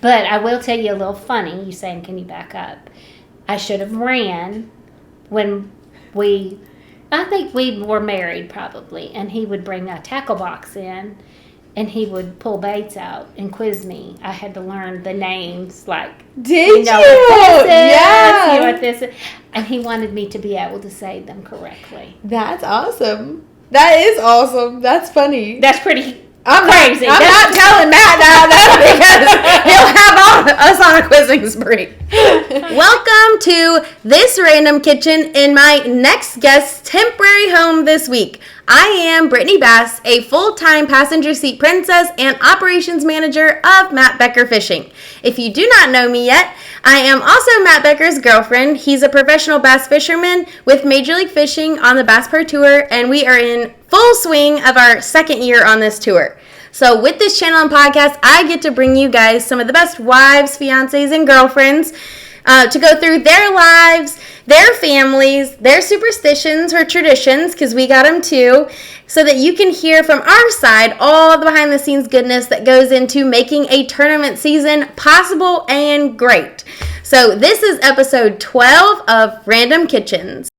But I will tell you a little funny. You saying, can you back up? I should have ran when I think we were married probably, and he would bring a tackle box in, and he would pull baits out and quiz me. I had to learn the names, like, Did you? Know what this is, yeah. You know what this is. And he wanted me to be able to say them correctly. That's awesome. That is awesome. That's funny. That's pretty I'm crazy. I'm not telling Matt now. That's because he'll have us on a quizzing spree. Welcome to this random kitchen in my next guest's temporary home this week. I am Brittany Bass, a full-time passenger seat princess and operations manager of Matt Becker Fishing. If you do not know me yet, I am also Matt Becker's girlfriend. He's a professional bass fisherman with Major League Fishing on the Bass Pro Tour, and we are in full swing of our second year on this tour. So with this channel and podcast, I get to bring you guys some of the best wives, fiancés, and girlfriends to go through their lives, their families, their superstitions or traditions, because we got them too, so that you can hear from our side all the behind-the-scenes goodness that goes into making a tournament season possible and great. So this is episode 12 of Random Kitchens.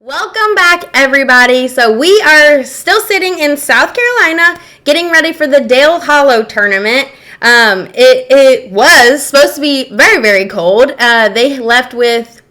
Welcome back, everybody. So we are still sitting in South Carolina getting ready for the Dale Hollow tournament. It was supposed to be very, very cold. They left with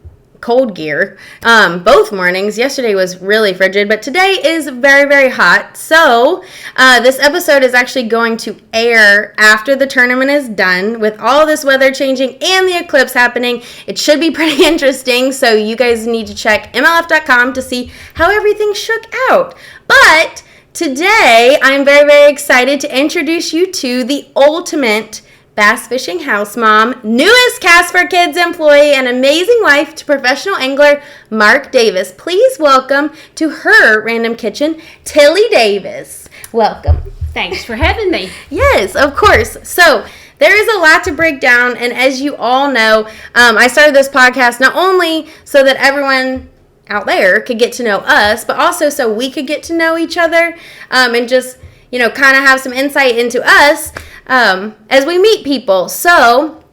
cold gear both mornings. Yesterday was really frigid, but today is very, very hot. So this episode is actually going to air after the tournament is done. With all this weather changing and the eclipse happening, it should be pretty interesting. So you guys need to check MLF.com to see how everything shook out. But today, I'm very, very excited to introduce you to the ultimate bass fishing house mom, newest Casper Kids employee, and amazing wife to professional angler Mark Davis. Please welcome to her Random Kitchen, Tilly Davis. Welcome. Thanks for having me. Yes, of course. So there is a lot to break down, and as you all know, I started this podcast not only so that everyone out there could get to know us, but also so we could get to know each other and just, you know, kind of have some insight into us as we meet people. So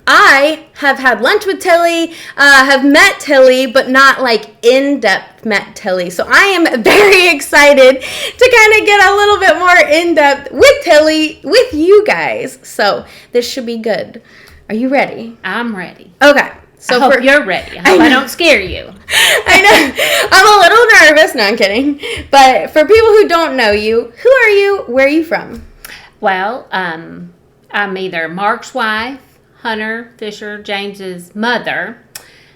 I have had lunch with Tilly, have met Tilly, but not like in-depth met Tilly. So I am very excited to kind of get a little bit more in-depth with Tilly, with you guys. So this should be good. Are you ready? I'm ready. Okay. So I hope you're ready. I hope I don't scare you. I know. I'm a little nervous. No, I'm kidding. But for people who don't know you, who are you? Where are you from? Well, I'm either Mark's wife, Hunter Fisher, James's mother,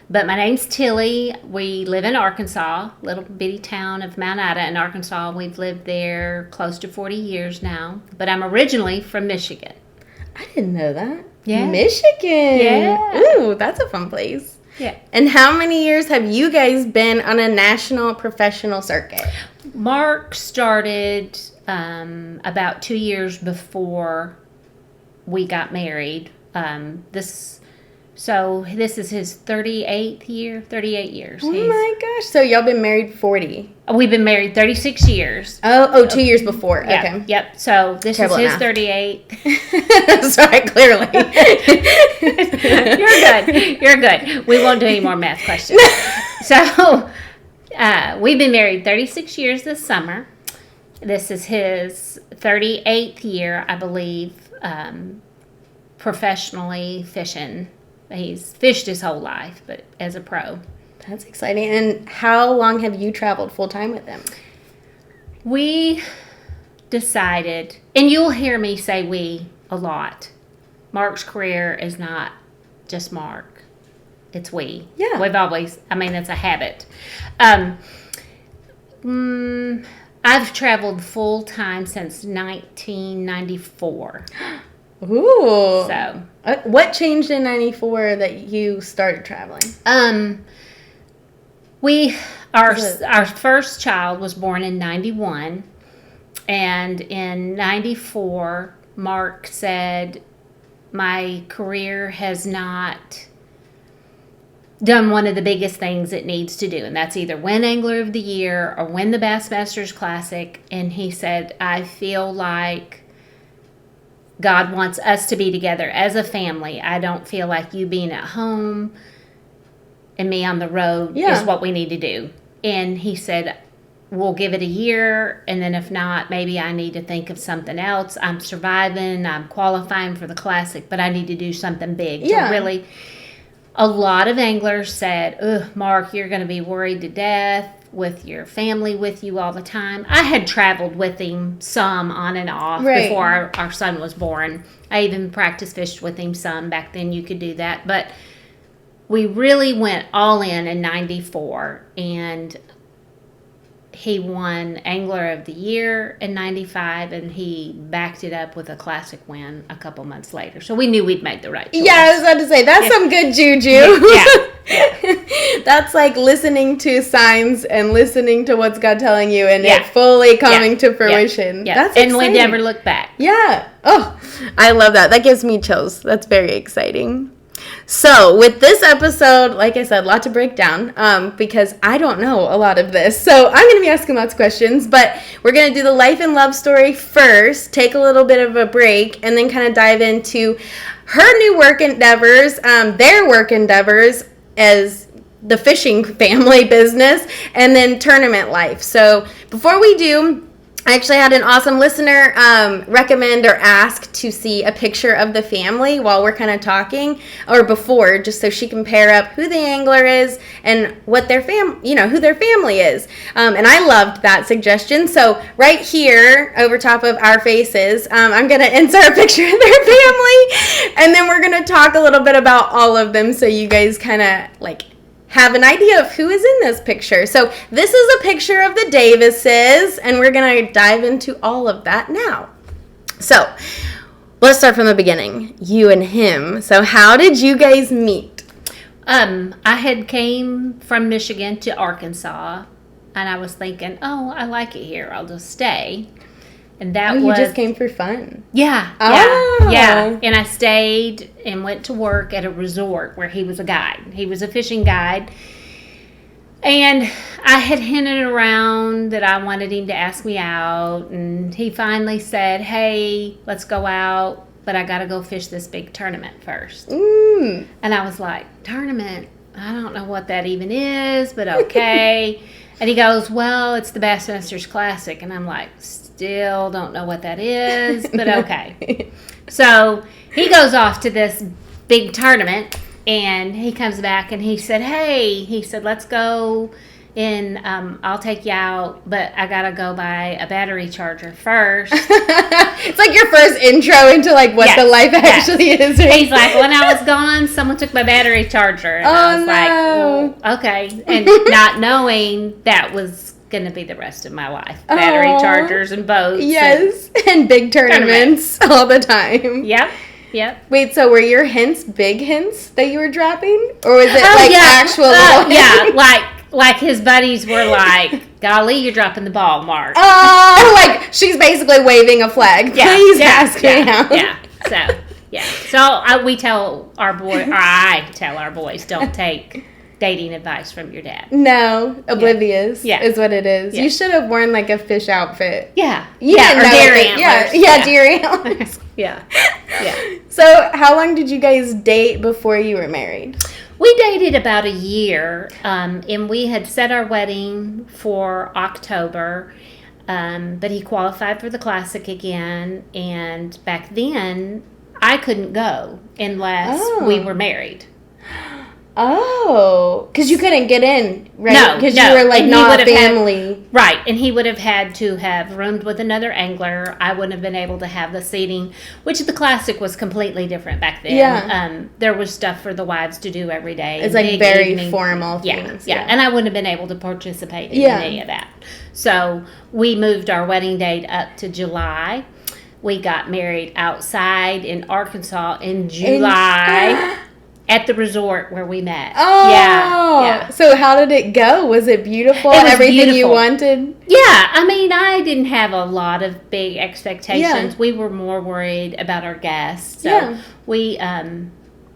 but my name's Tilly. We live in Arkansas, little bitty town of Mount Ida in Arkansas. We've lived there close to 40 years now, but I'm originally from Michigan. I didn't know that. Yeah. Michigan. Yeah. Ooh, that's a fun place. Yeah. And how many years have you guys been on a national professional circuit? Mark started about 2 years before we got married. This is his 38th year, 38 years. Oh my gosh. So y'all been married 40. We've been married 36 years. Oh, 2 years before. Yeah, okay. Yep. So this Terrible is his math. 38. Sorry, clearly. You're good. We won't do any more math questions. So we've been married 36 years this summer. This is his 38th year, I believe, professionally fishing. He's fished his whole life, but as a pro. That's exciting. And how long have you traveled full time with him? We decided, and you'll hear me say we a lot. Mark's career is not just Mark. It's we. Yeah. We've always, it's a habit. I've traveled full time since 1994. Ooh. So. What changed in 94 that you started traveling? Our first child was born in 91, and in 94, Mark said, my career has not done one of the biggest things it needs to do, and that's either win Angler of the Year or win the Bassmasters Classic. And he said, I feel like God wants us to be together as a family. I don't feel like you being at home and me on the road is what we need to do. And he said, we'll give it a year, and then if not, maybe I need to think of something else. I'm surviving, I'm qualifying for the Classic, but I need to do something big to really... A lot of anglers said, ugh, Mark, you're going to be worried to death with your family with you all the time. I had traveled with him some on and off before our son was born. I even practice fished with him some. Back then you could do that. But we really went all in 94, and he won Angler of the Year in 95, and he backed it up with a Classic win a couple months later. So we knew we'd made the right choice. Yeah, I was about to say, that's some good juju. Yeah. That's like listening to signs and listening to what's God telling you, and it fully coming to fruition. Yeah. That's and exciting. we never look back. Yeah. Oh, I love that. That gives me chills. That's very exciting. So, with this episode, like I said, a lot to break down because I don't know a lot of this. So, I'm going to be asking lots of questions, but we're going to do the life and love story first, take a little bit of a break, and then kind of dive into her new work endeavors, their work endeavors as the fishing family business, and then tournament life. So, before we do... I actually had an awesome listener recommend or ask to see a picture of the family while we're kind of talking, or before, just so she can pair up who the angler is and what their who their family is. And I loved that suggestion. So right here, over top of our faces, I'm going to insert a picture of their family, and then we're going to talk a little bit about all of them, so you guys kind of like have an idea of who is in this picture. So this is a picture of the Davises, and we're going to dive into all of that now. So let's start from the beginning. You and him. So how did you guys meet? I had came from Michigan to Arkansas, and I was thinking, oh, I like it here. I'll just stay. And that was... you just came for fun. Yeah. Oh. Yeah. And I stayed and went to work at a resort where he was a guide. He was a fishing guide. And I had hinted around that I wanted him to ask me out. And he finally said, hey, let's go out, but I got to go fish this big tournament first. And I was like, tournament? I don't know what that even is, but okay. And he goes, well, it's the Bassmasters Classic. And I'm like, still don't know what that is, but okay. So he goes off to this big tournament, and he comes back and he said, hey, he said, let's go and I'll take you out, but I gotta go buy a battery charger first. It's like your first intro into like what the life actually is. Right? He's like, when I was gone, someone took my battery charger. And I was like, well, okay. And not knowing that was going to be the rest of my life. Battery chargers and boats. Yes. And big tournaments all the time. Yep. Wait, so were your hints big hints that you were dropping? Or was it actual little hints? Yeah, like his buddies were like, golly, you're dropping the ball, Mark. Oh, like she's basically waving a flag. Please ask me out. So I tell our boys, don't take dating advice from your dad. No, oblivious is what it is. You should have worn like a fish outfit. Yeah. You didn't know deer antlers. Yeah, deer antlers. Yeah. So how long did you guys date before you were married? We dated about a year, and we had set our wedding for October, but he qualified for the Classic again, and back then, I couldn't go unless we were married. Oh, because you couldn't get in, right? No, because you were like not family. Right, and he would have had to have roomed with another angler. I wouldn't have been able to have the seating, which the Classic was completely different back then. Yeah. There was stuff for the wives to do every day. It's like very formal things. Yeah, and I wouldn't have been able to participate in any of that. So we moved our wedding date up to July. We got married outside in Arkansas in July. At the resort where we met. Oh. Yeah. So how did it go? Was it beautiful? It was everything beautiful. You wanted? Yeah. I mean, I didn't have a lot of big expectations. We were more worried about our guests. So we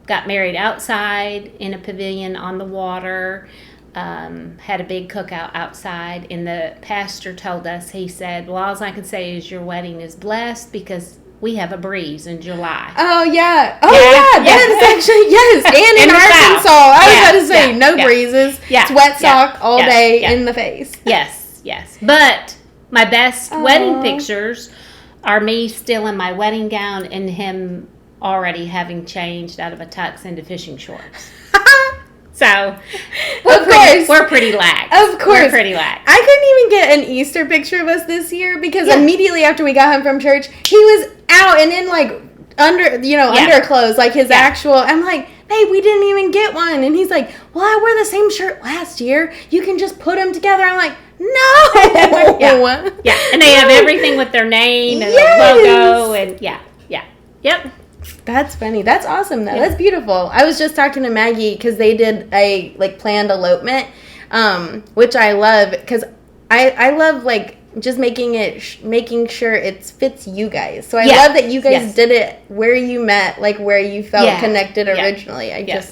got married outside in a pavilion on the water. Had a big cookout outside, and the pastor told us, he said, well, all I can say is your wedding is blessed because we have a breeze in July. Oh, yeah. Oh, yeah. That is actually, yes. And in Arkansas. I was about to say, no breezes. Yeah. It's wet sock all day in the face. Yes, yes. But my best wedding pictures are me still in my wedding gown and him already having changed out of a tux into fishing shorts. So, we're pretty lax. Of course. We're pretty lax. I couldn't even get an Easter picture of us this year because immediately after we got home from church, he was out and in like underclothes, like his actual. I'm like, babe, we didn't even get one. And he's like, well, I wore the same shirt last year. You can just put them together. I'm like, no. Yeah. And they have everything with their name and the logo and Yep. That's funny. That's awesome, though. Yeah. That's beautiful. I was just talking to Maggie because they did a planned elopement, which I love because I love just making sure it fits you guys. So I love that you guys did it where you met, where you felt connected originally. I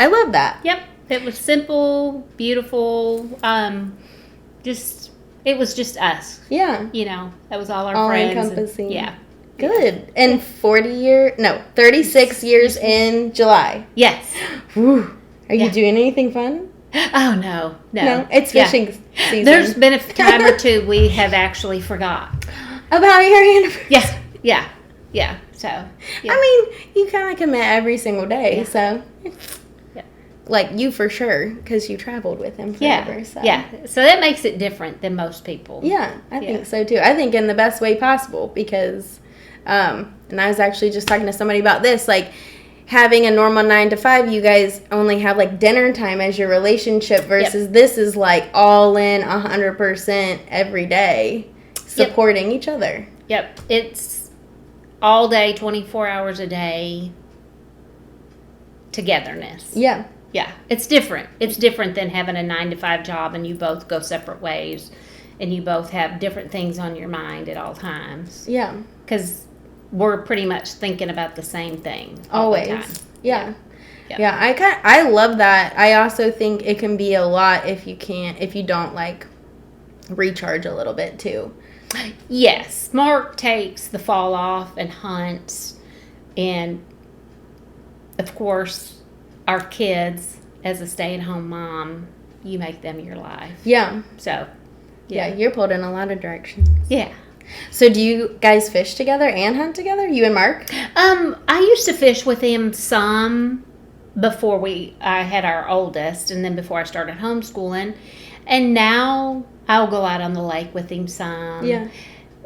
love that. Yep. It was simple, beautiful. It was just us. Yeah. That was all our all friends. Encompassing. And, good. And 36 years in July. Yes. Whew. Are you doing anything fun? Oh, no. It's fishing season. There's been a time or two we have actually forgot. About your anniversary? Yes. Yeah. So. Yeah. I mean, you kind of commit every single day, so. You for sure, because you traveled with him forever. So that makes it different than most people. Yeah, I think so, too. I think in the best way possible, because... and I was actually just talking to somebody about this, having a normal 9 to 5, you guys only have dinner time as your relationship versus this is all in 100% every day supporting each other. Yep. It's all day, 24 hours a day togetherness. Yeah. Yeah. It's different. It's different than having a 9 to 5 job and you both go separate ways and you both have different things on your mind at all times. Yeah. Because we're pretty much thinking about the same thing always. All the time. Yeah. I love that. I also think it can be a lot if you don't recharge a little bit too. Yes. Mark takes the fall off and hunts, and of course our kids, as a stay-at-home mom, you make them your life. Yeah. So you're pulled in a lot of directions. Yeah. So do you guys fish together and hunt together? You and Mark? I used to fish with him some before I had our oldest, and then before I started homeschooling. And now I'll go out on the lake with him some. Yeah.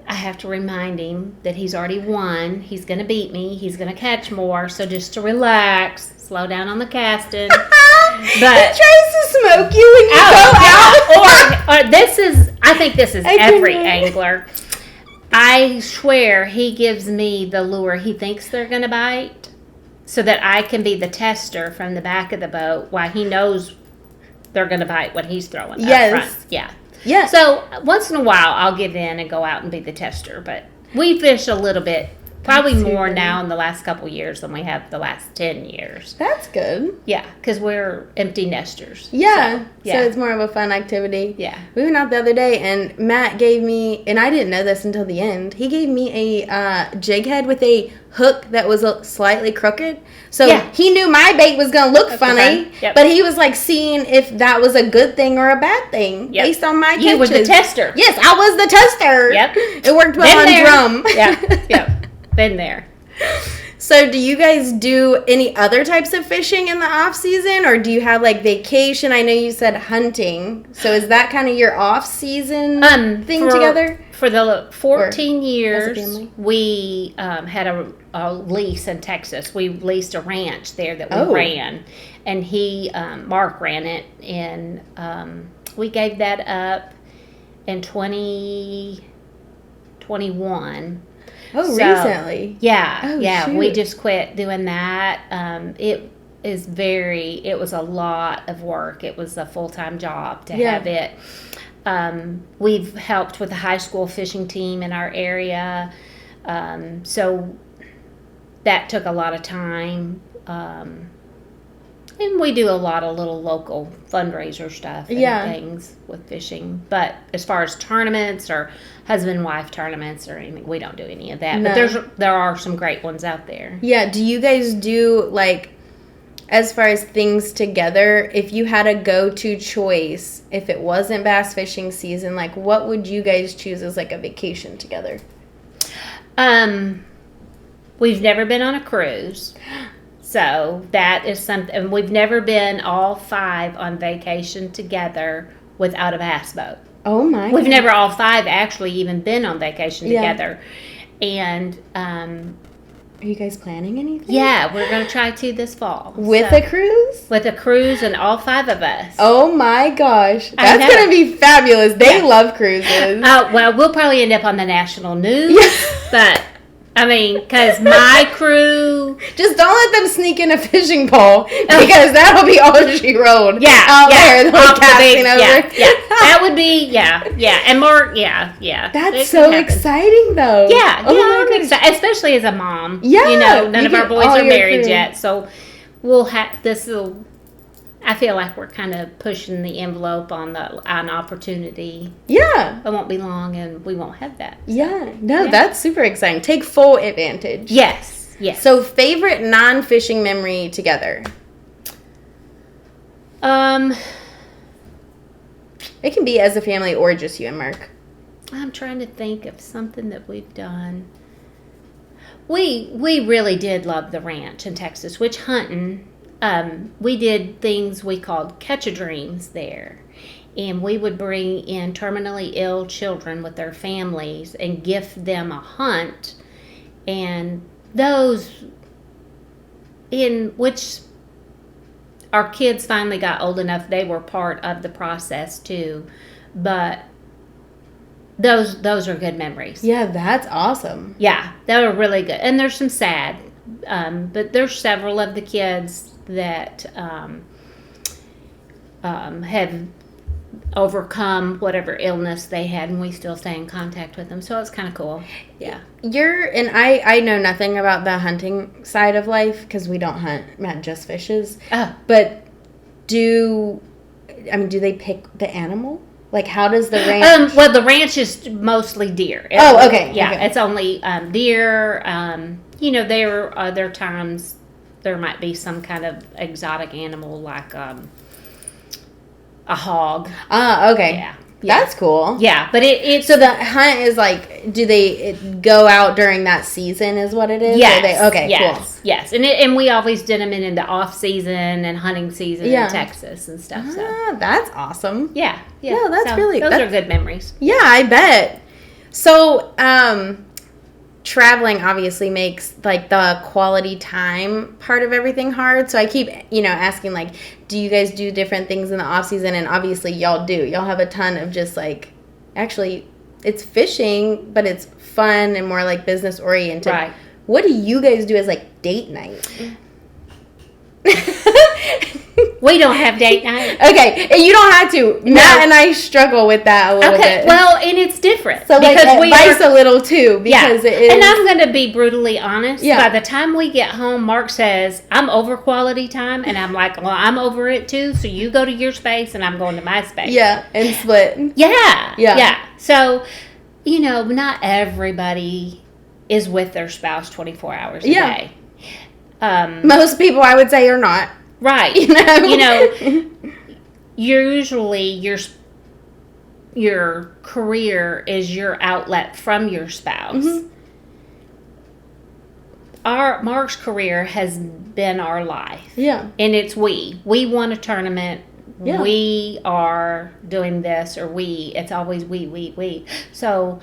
I have to remind him that he's already won. He's going to beat me. He's going to catch more. So just to relax, slow down on the casting. But he tries to smoke you when you go out. Or I think this is every angler. I swear he gives me the lure he thinks they're going to bite so that I can be the tester from the back of the boat while he knows they're going to bite what he's throwing up front. Yeah. So once in a while I'll give in and go out and be the tester, but we fish a little bit. Probably more now in the last couple years than we have the last 10 years. That's good. Yeah, because we're empty nesters. Yeah. So it's more of a fun activity. Yeah. We went out the other day, and Matt gave me, and I didn't know this until the end, he gave me a jig head with a hook that was slightly crooked. So he knew my bait was going to look funny, but he was seeing if that was a good thing or a bad thing based on my catches. You were the tester. Yes, I was the tester. Yep. It worked well on drum. Yep. Been there. So do you guys do any other types of fishing in the off season, or do you have vacation? I know you said hunting. So is that kind of your off season thing together? For the 14 years, we had a lease in Texas. We leased a ranch there that we ran, and Mark ran it, and we gave that up in 2021. Recently? Yeah. We just quit doing that. It was a lot of work. It was a full-time job to have it. We've helped with the high school fishing team in our area. So that took a lot of time. and we do a lot of little local fundraiser stuff and things with fishing. But as far as tournaments or husband-wife tournaments or anything, we don't do any of that. No. But there are some great ones out there. Yeah. Do you guys do, like, as far as things together, if you had a go-to choice, if it wasn't bass fishing season, like, what would you guys choose as, like, a vacation together? We've never been on a cruise. So that is something. We've never been all 5 on vacation together without a bass boat. Oh my! We've never all 5 actually even been on vacation together. And are you guys planning anything? Yeah, we're going to try to this fall with a cruise. With a cruise, and all 5 of us. Oh my gosh, that's going to be fabulous. They love cruises. Well, we'll probably end up on the national news, but. I mean, because my crew... Just don't let them sneak in a fishing pole, because that'll be all she wrote. Yeah, out there, casting over. Yeah, that would be, and more, That's so exciting, though. Yeah, I'm excited, especially as a mom. Yeah. You know, none of our boys are married yet, so we'll have, I feel like we're kind of pushing the envelope on an opportunity. Yeah. It won't be long, and we won't have that. So. Yeah. No, that's super exciting. Take full advantage. Yes. So, favorite non-fishing memory together? It can be as a family or just you and Mark. I'm trying to think of something that we've done. We really did love the ranch in Texas, which hunting... we did things we called catch-a-dreams there. And we would bring in terminally ill children with their families and gift them a hunt. And those in which our kids finally got old enough, they were part of the process too. But those are good memories. Yeah, that's awesome. Yeah, they were really good. And there's some sad, but there's several of the kids that have overcome whatever illness they had, and we still stay in contact with them. So it's kind of cool. Yeah. I know nothing about the hunting side of life because we don't hunt. Matt just fishes. Oh. But do they pick the animal? Like, how does the ranch? Well, the ranch is mostly deer. Okay. Yeah, okay. It's only deer. There are other times there might be some kind of exotic animal like a hog. Okay. Yeah. That's cool. Yeah, but it's... So the hunt is like, do they go out during that season is what it is? Yes. Okay, yes, cool. Yes, and we always did them in the off-season and hunting season in Texas and stuff. So. That's awesome. Yeah. No, that's really... Those are good memories. Yeah, I bet. So, traveling obviously makes like the quality time part of everything hard. So I keep, asking like, do you guys do different things in the off season? And obviously y'all do. Y'all have a ton of just like, actually it's fishing, but it's fun and more like business oriented. Right. What do you guys do as like date night? We don't have date night. Okay, and you don't have to. No. Matt and I struggle with that a little bit. Well, and it's different. So like advice a little too, because it is. And I'm going to be brutally honest. Yeah. By the time we get home, Mark says, I'm over quality time. And I'm like, well, I'm over it too. So you go to your space and I'm going to my space. Yeah, and split. Yeah. So, not everybody is with their spouse 24 hours a day. Most people, I would say, are not. Right. Usually your career is your outlet from your spouse. Mm-hmm. Mark's career has been our life. Yeah. And it's we won a tournament. Yeah. We are doing this, or it's always we. So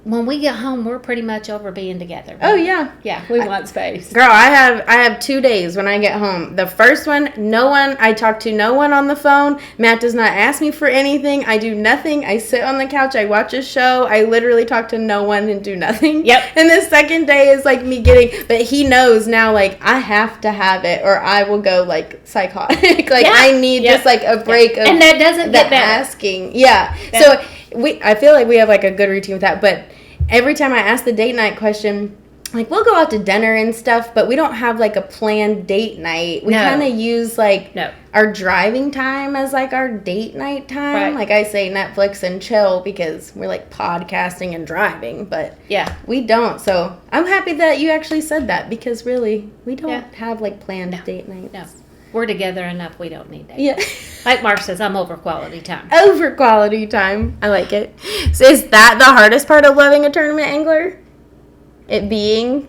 when we get home, we're pretty much over being together. Oh, yeah. Yeah, we want space. Girl, I have 2 days when I get home. The first one, I talk to no one on the phone. Matt does not ask me for anything. I do nothing. I sit on the couch. I watch a show. I literally talk to no one and do nothing. Yep. And the second day is like me but he knows now, like, I have to have it or I will go, like, psychotic. Like, I need just, like, a break of and that doesn't get better. Asking. Yeah. So I feel like we have like a good routine with that, but every time I ask the date night question, like, we'll go out to dinner and stuff, but we don't have, like, a planned date night. We No. kind of use, like, No. our driving time as, like, our date night time. Right. Like, I say Netflix and chill because we're, like, podcasting and driving, but Yeah. we don't. So I'm happy that you actually said that because, really, we don't Yeah. have, like, planned date nights. No. We're together enough. We don't need that. Yeah. Like Mark says, I'm over quality time. Over quality time. I like it. So is that the hardest part of loving a tournament angler? It being?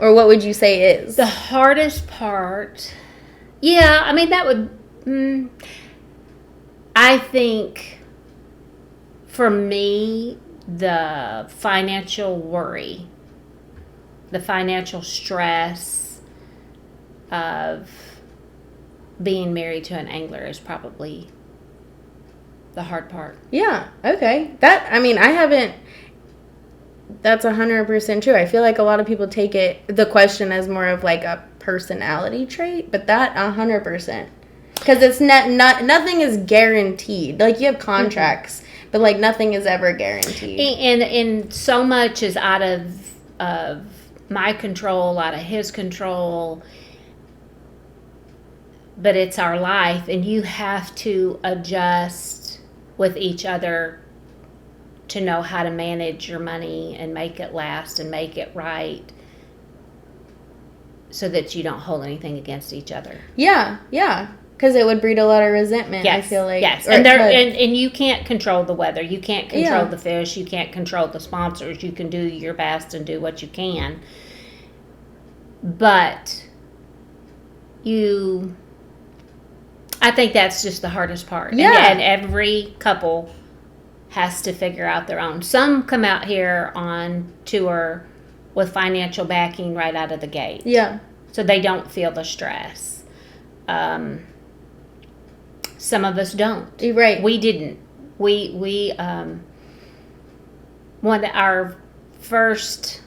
Or what would you say is? The hardest part, yeah, I mean, that would, I think for me, the financial worry, the financial stress of being married to an angler is probably the hard part. Yeah, okay. I haven't, that's 100% true. I feel like a lot of people take the question as more of like a personality trait, but that 100%. Because it's nothing is guaranteed. Like, you have contracts, but like nothing is ever guaranteed. And so much is out of my control, out of his control. But it's our life, and you have to adjust with each other to know how to manage your money and make it last and make it right so that you don't hold anything against each other. Yeah. Because it would breed a lot of resentment, Yes, I feel like. yes. Or And you can't control the weather. You can't control Yeah. the fish. You can't control the sponsors. You can do your best and do what you can. But I think that's just the hardest part. Yeah. And every couple has to figure out their own. Some come out here on tour with financial backing right out of the gate. Yeah. So they don't feel the stress. Some of us don't. You're right. We didn't. We won our first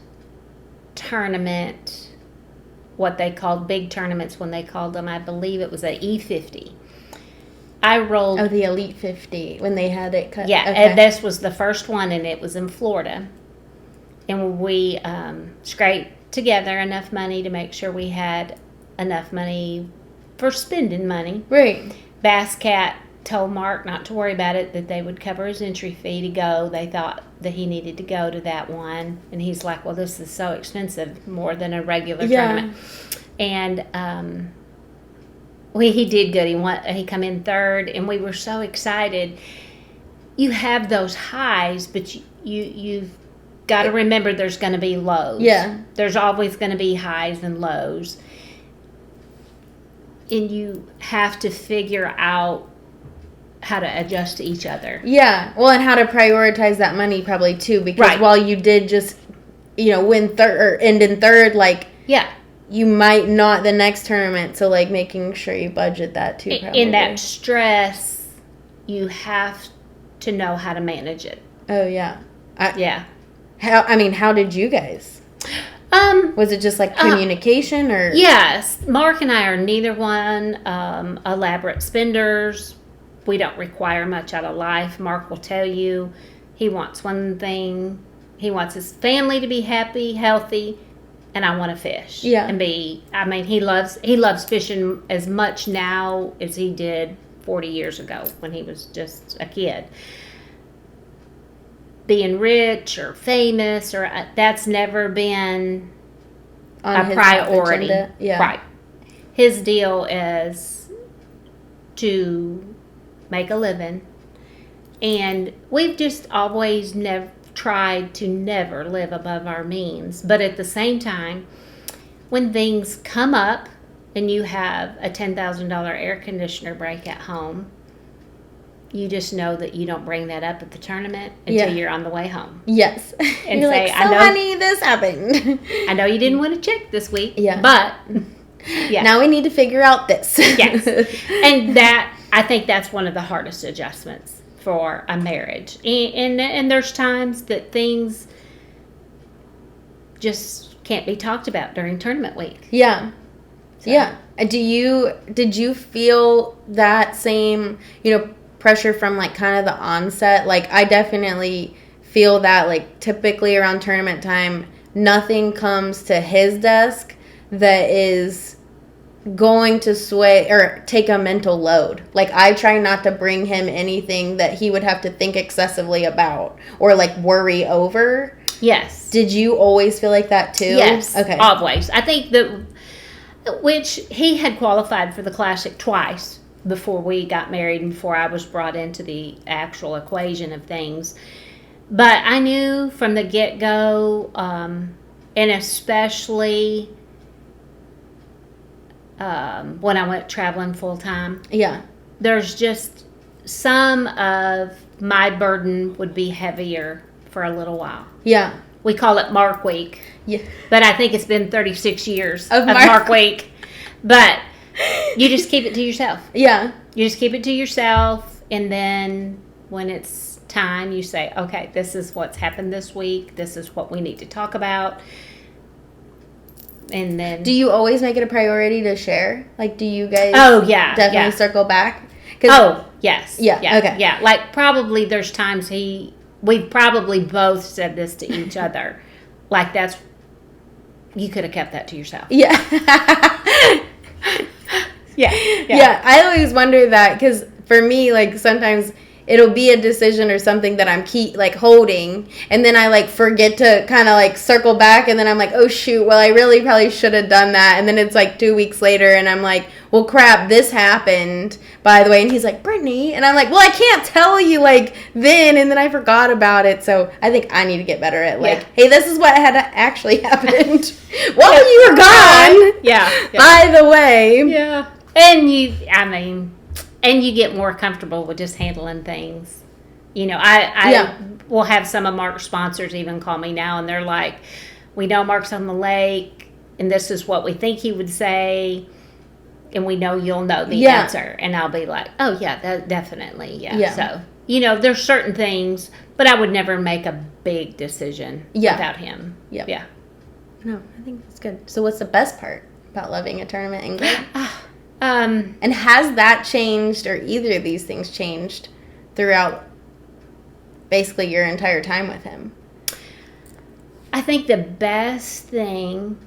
tournament, what they called big tournaments when they called them, I believe it was an E50. I rolled. Oh, the Elite 50, when they had it cut. Yeah, Okay. and this was the first one, and it was in Florida. And we scraped together enough money to make sure we had enough money for spending money. Right. Bass Cat told Mark not to worry about it, that they would cover his entry fee to go. They thought that he needed to go to that one. And he's like, well, this is so expensive, more than a regular tournament. And he did good. He come in third, and we were so excited. You have those highs, but you've got to remember there's going to be lows. Yeah. There's always going to be highs and lows. And you have to figure out how to adjust to each other. Yeah. Well, and how to prioritize that money probably too, because Right. while you did just, win third or end in third, like, Yeah. you might not the next tournament. So, like, making sure you budget that too, probably. In that stress, you have to know how to manage it. Oh, yeah. Yeah. How did you guys? Was it just like communication or? Yes. Mark and I are neither one elaborate spenders. We don't require much out of life. Mark will tell you he wants one thing. He wants his family to be happy, healthy, and I want to fish. Yeah. And he loves fishing as much now as he did 40 years ago when he was just a kid. Being rich or famous, or that's never been On a his priority. agenda? Yeah. Right. His deal is to make a living, and we've just always tried to never live above our means. But at the same time, when things come up and you have a $10,000 air conditioner break at home, you just know that you don't bring that up at the tournament until you're on the way home. Yes. And You're say, like, I know, honey, this happened. I know you didn't want to check this week, Yeah. but yeah. Now we need to figure out this. Yes. And I think that's one of the hardest adjustments for a marriage. And there's times that things just can't be talked about during tournament week. Yeah. So. Yeah. Did you feel that same, pressure from like kind of the onset? Like, I definitely feel that, like, typically around tournament time, nothing comes to his desk that is going to sway or take a mental load. Like, I try not to bring him anything that he would have to think excessively about or like worry over. Yes. Did you always feel like that too? Yes. Okay. Always. I think which he had qualified for the Classic twice before we got married and before I was brought into the actual equation of things. But I knew from the get-go, and especially when I went traveling full-time. Yeah. There's just some of my burden would be heavier for a little while. Yeah. We call it Mark Week. Yeah. But I think it's been 36 years of Mark Week. But you just keep it to yourself. Yeah. You just keep it to yourself, and then when it's time, you say, okay, this is what's happened this week. This is what we need to talk about. And then... Do you always make it a priority to share? Like, do you guys definitely circle back? Oh, yes. Yeah, okay. Yeah, like probably there's times we've probably both said this to each other. Like, you could have kept that to yourself. Yeah. Yeah, I always wonder that because for me, like, sometimes it'll be a decision or something that I'm holding, and then I forget to kind of circle back, and then I'm like, oh shoot, well I really probably should have done that, and then it's 2 weeks later, and I'm like, well crap, this happened by the way, and he's like, Brittany, and I'm like, well I can't tell you then, and then I forgot about it, so I think I need to get better at hey, this is what had actually happened while you were gone. Yeah. By the way. Yeah. And you get more comfortable with just handling things. I will have some of Mark's sponsors even call me now, and they're like, we know Mark's on the lake, and this is what we think he would say, and we know you'll know the answer. And I'll be like, oh, yeah, that definitely, yeah. So, there's certain things, but I would never make a big decision without him. Yep. Yeah. No, I think that's good. So what's the best part about loving a tournament angler? And has that changed, or either of these things changed throughout basically your entire time with him? I think the best thing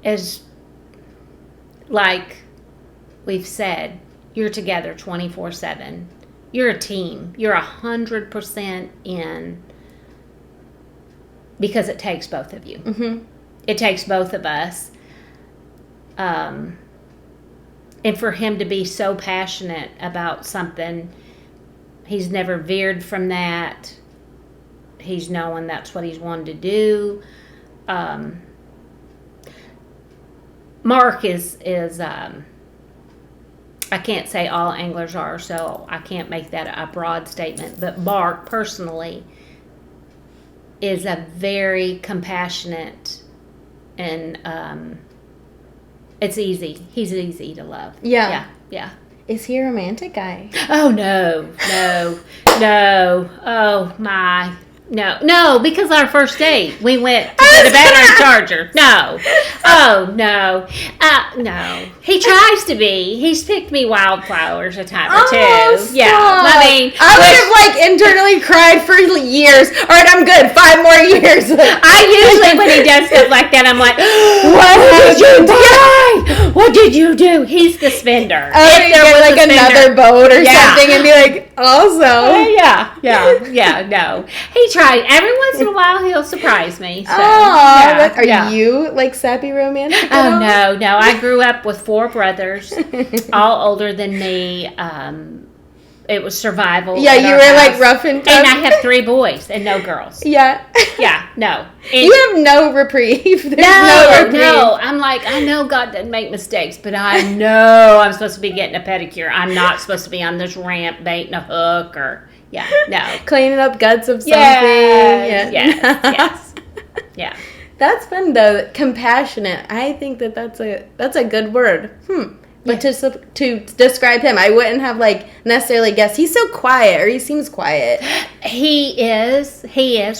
is, like we've said, you're together 24/7. You're a team. You're 100% in, because it takes both of you. Mm-hmm. It takes both of us. And for him to be so passionate about something, he's never veered from that. He's knowing that's what he's wanted to do. Mark is I can't say all anglers are, so I can't make that a broad statement. But Mark personally is a very compassionate and it's easy. He's easy to love. Yeah. Yeah. Is he a romantic guy? Oh, no. Oh, my. No, because our first date, we went to get a battery charger. No. Oh, no. No. He tries to be. He's picked me wildflowers a time or two. Stop. Yeah. I would have internally cried for years. All right, I'm good. 5 more years. I usually, when he does stuff like that, I'm like, what did you do? What did you do? He's the spender. If there was another boat or something and be like, also. No. He tried. Every once in a while, he'll surprise me. So, are you sappy romantic? Oh, no. I grew up with 4 brothers, all older than me. It was survival. Yeah, you were rough and tough. And I have 3 boys and no girls. Yeah. Yeah, no. And you have no reprieve. There's no reprieve. No. I'm I know God doesn't make mistakes, but I know I'm supposed to be getting a pedicure. I'm not supposed to be on this ramp baiting a hook or, no. Cleaning up guts of something. Yes. Yeah. That's fun though. Compassionate. I think that's a good word. But to describe him, I wouldn't have necessarily guessed. He's so quiet, or he seems quiet. He is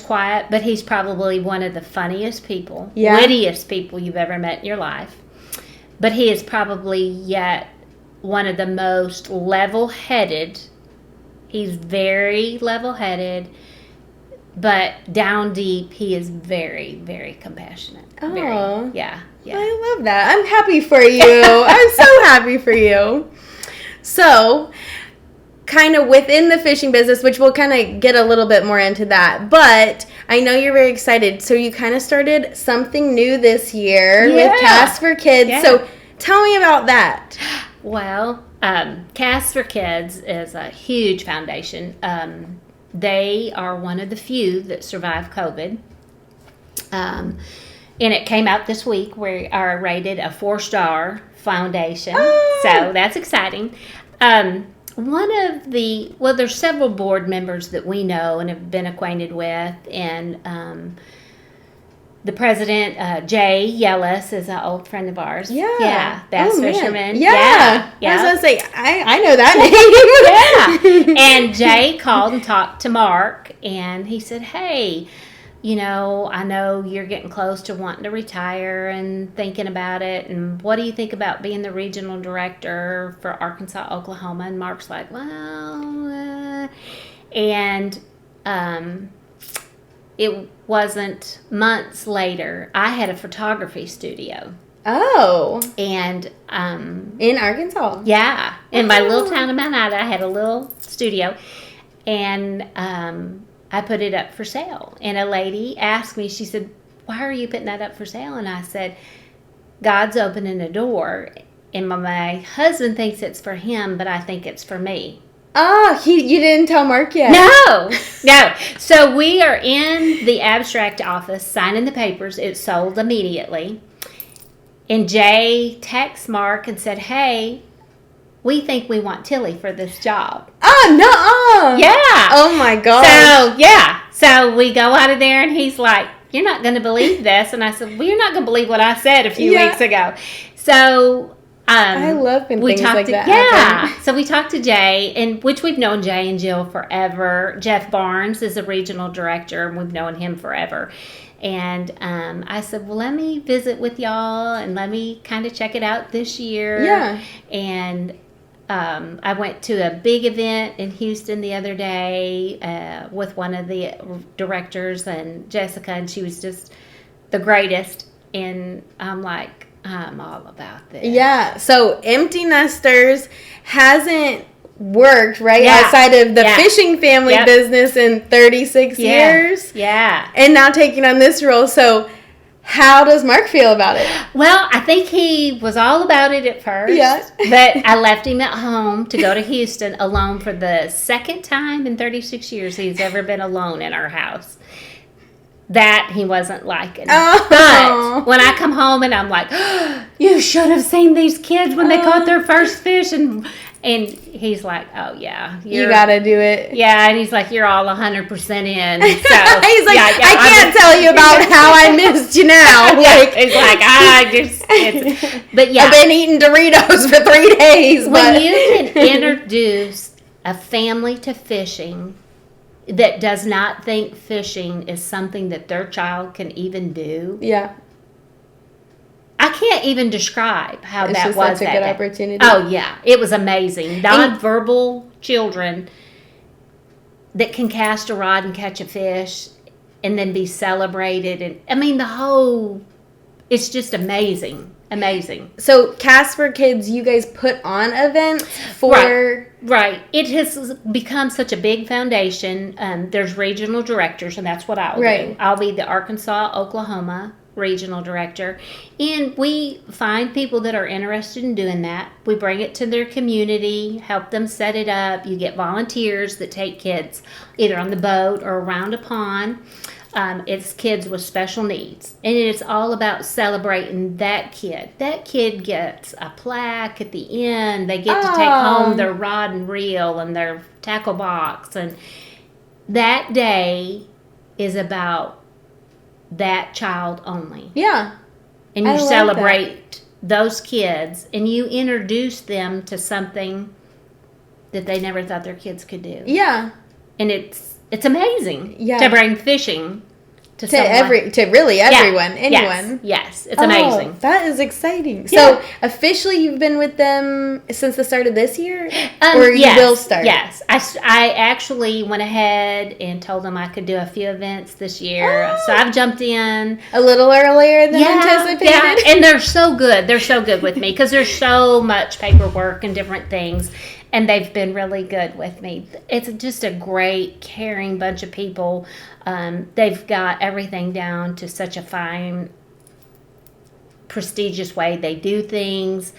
quiet, but he's probably one of the funniest people, wittiest people you've ever met in your life. But he is probably yet one of the most level-headed. He's very level-headed, Yeah. But down deep, he is very, very compassionate. Oh. Very, yeah. I love that. I'm happy for you. I'm so happy for you. So, kind of within the fishing business, which we'll kind of get a little bit more into that, but I know you're very excited. So, you kind of started something new this year with Cast for Kids. Yeah. So, tell me about that. Well, Cast for Kids is a huge foundation. They are one of the few that survived COVID. And it came out this week. We are rated a 4-star foundation. Oh. So that's exciting. There's several board members that we know and have been acquainted with. And the president, Jay Yellis, is an old friend of ours. Yeah. Bass fisherman. Yeah. I was going to say, I know that name. And Jay called and talked to Mark, and he said, hey, I know you're getting close to wanting to retire and thinking about it. And what do you think about being the regional director for Arkansas, Oklahoma? And Mark's like, well, and it wasn't months later. I had a photography studio. Oh. And in Arkansas. Yeah. In my little town of Mount Ida, I had a little studio. And I put it up for sale. And a lady asked me, she said, why are you putting that up for sale? And I said, God's opening a door. And my husband thinks it's for him, but I think it's for me. Oh, you didn't tell Mark yet? No. So we are in the abstract office signing the papers. It sold immediately. And Jay texted Mark and said, hey, we think we want Tilly for this job. Oh, no. Yeah. Oh, my God. So, yeah. So we go out of there, and he's like, you're not going to believe this. And I said, well, you're not going to believe what I said a few weeks ago. So I love when things like that happen. So we talked to Jay, and which we've known Jay and Jill forever. Jeff Barnes is a regional director, and we've known him forever. And I said, well, let me visit with y'all, and let me kind of check it out this year. Yeah. And I went to a big event in Houston the other day with one of the directors, and Jessica, and she was just the greatest. And I'm like, I'm all about this. Yeah. So Empty Nesters hasn't worked, right? Outside of the fishing family business in 36 years. Yeah. And now taking on this role. So how does Mark feel about it? Well, I think he was all about it at first. Yeah. But I left him at home to go to Houston alone for the second time in 36 years he's ever been alone in our house. That he wasn't liking. Oh. But when I come home and I'm like, oh, you should have seen these kids when they caught their first fish. And he's like, oh, yeah. You got to do it. Yeah, and he's like, you're all 100% in. So, he's like, I can't tell you about how I missed you now. He's like, but yeah. I've been eating Doritos for 3 days. When you can introduce a family to fishing that does not think fishing is something that their child can even do. Yeah. I can't even describe how that was. It's such a good opportunity. Oh, yeah. It was amazing. Non-verbal children that can cast a rod and catch a fish and then be celebrated. And I mean, it's just amazing. Amazing. So, Cast for Kids, you guys put on events for... Right. It has become such a big foundation. There's regional directors, and that's what I'll do. I'll be the Arkansas, Oklahoma regional director. And we find people that are interested in doing that. We bring it to their community, help them set it up. You get volunteers that take kids either on the boat or around a pond. It's kids with special needs. And it's all about celebrating that kid. That kid gets a plaque at the end. They get to take home their rod and reel and their tackle box. And that day is about that child only. Yeah. And you celebrate those kids and you introduce them to something that they never thought their kids could do. Yeah. And it's amazing to bring fishing to someone. To really everyone, anyone. Yes, it's amazing. Oh, that is exciting. So officially, you've been with them since the start of this year, or you will start? Yes, I actually went ahead and told them I could do a few events this year, so I've jumped in a little earlier than anticipated. Yeah, and they're so good. They're so good with me because there's so much paperwork and different things. And they've been really good with me. It's just a great, caring bunch of people. They've got everything down to such a fine, prestigious way they do things,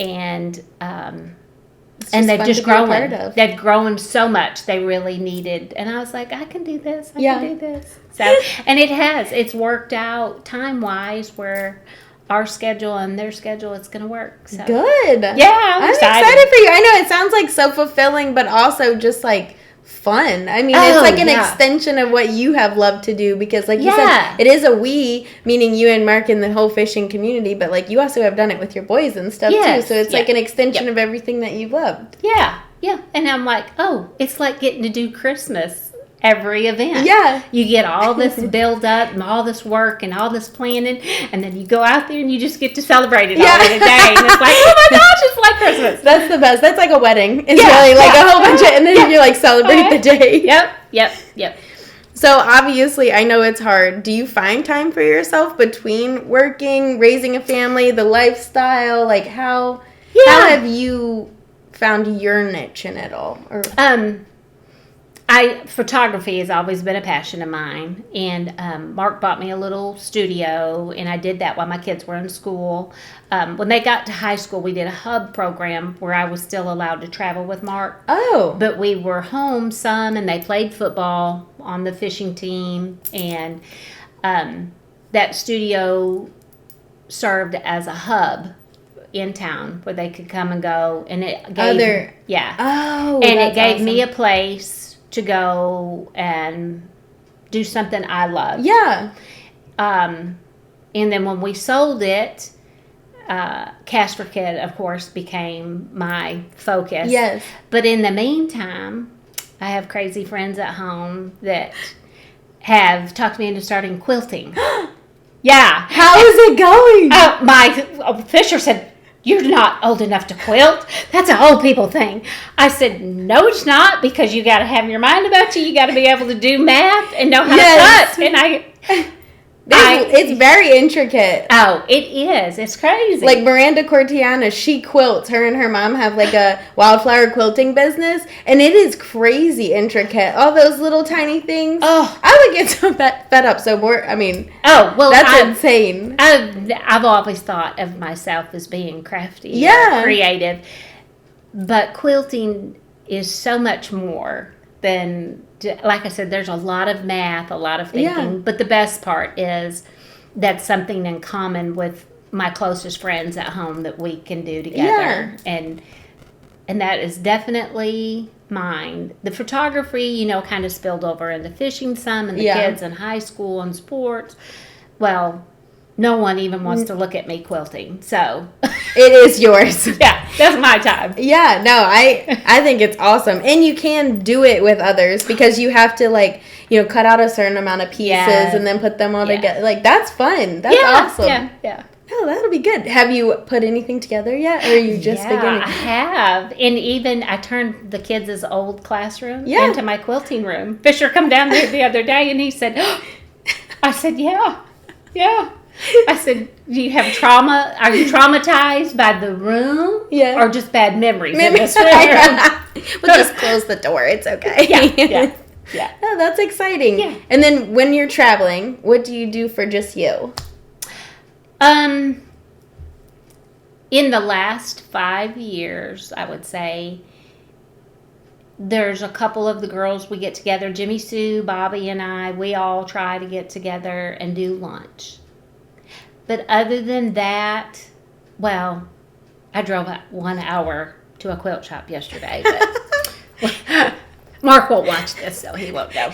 and they've just grown. They've grown so much. They really needed, and I was like, I can do this. I can do this. So, and it has. It's worked out time-wise where our schedule and their schedule, it's going to work. So. Good. Yeah, I'm excited for you. I know it sounds like so fulfilling, but also just like fun. I mean, it's like an extension of what you have loved to do because like you said, it is a we, meaning you and Mark and the whole fishing community, but like you also have done it with your boys and stuff too. So it's like an extension of everything that you've loved. Yeah. Yeah. And I'm like, oh, it's like getting to do Christmas. Every event. Yeah. You get all this build up and all this work and all this planning, and then you go out there and you just get to celebrate it all in a day. And it's like, oh my gosh, it's like Christmas. That's the best. That's like a wedding. It's really like a whole bunch of, and then you like celebrate the day. Yep. So obviously, I know it's hard. Do you find time for yourself between working, raising a family, the lifestyle? Like how have you found your niche in it all? Or photography has always been a passion of mine, and Mark bought me a little studio, and I did that while my kids were in school. When they got to high school, we did a hub program where I was still allowed to travel with Mark. Oh. But we were home some, and they played football on the fishing team, and that studio served as a hub in town where they could come and go, and it gave it gave me a place to go and do something I love. Yeah. And then when we sold it, Casper Kid, of course, became my focus. Yes. But in the meantime, I have crazy friends at home that have talked me into starting quilting. Yeah. How is it going? My Fisher said, you're not old enough to quilt. That's an old people thing. I said, no, it's not, because you got to have your mind about you. You got to be able to do math and know how to cut. And it's very intricate. Oh, it is. It's crazy. Like Miranda Cortiana, she quilts. Her and her mom have like a wildflower quilting business, and it is crazy intricate. All those little tiny things. Oh, I would get so fed up. So more. I mean, that's insane. I've always thought of myself as being crafty, creative, but quilting is so much more than. Like I said, there's a lot of math, a lot of thinking, but the best part is that's something in common with my closest friends at home that we can do together, and that is definitely mine. The photography, kind of spilled over into fishing some, and the kids in high school and sports. Well, no one even wants to look at me quilting, so it is yours. Yeah, that's my time. Yeah, no, I think it's awesome, and you can do it with others because you have to cut out a certain amount of pieces and then put them all together. Like that's fun. That's awesome. Yeah. Oh, that'll be good. Have you put anything together yet, or are you just beginning? I have, and even I turned the kids' old classroom into my quilting room. Fisher come down there the other day, and he said, I said, yeah. I said, do you have trauma? Are you traumatized by the room? Yeah. Or just bad memories in this room? We'll just close the door. It's okay. Yeah. Oh, that's exciting. Yeah. And then when you're traveling, what do you do for just you? In the last 5 years, I would say, there's a couple of the girls we get together, Jimmy Sue, Bobby, and I, we all try to get together and do lunch. But other than that, well, I drove 1 hour to a quilt shop yesterday. But Mark won't watch this, so he won't know.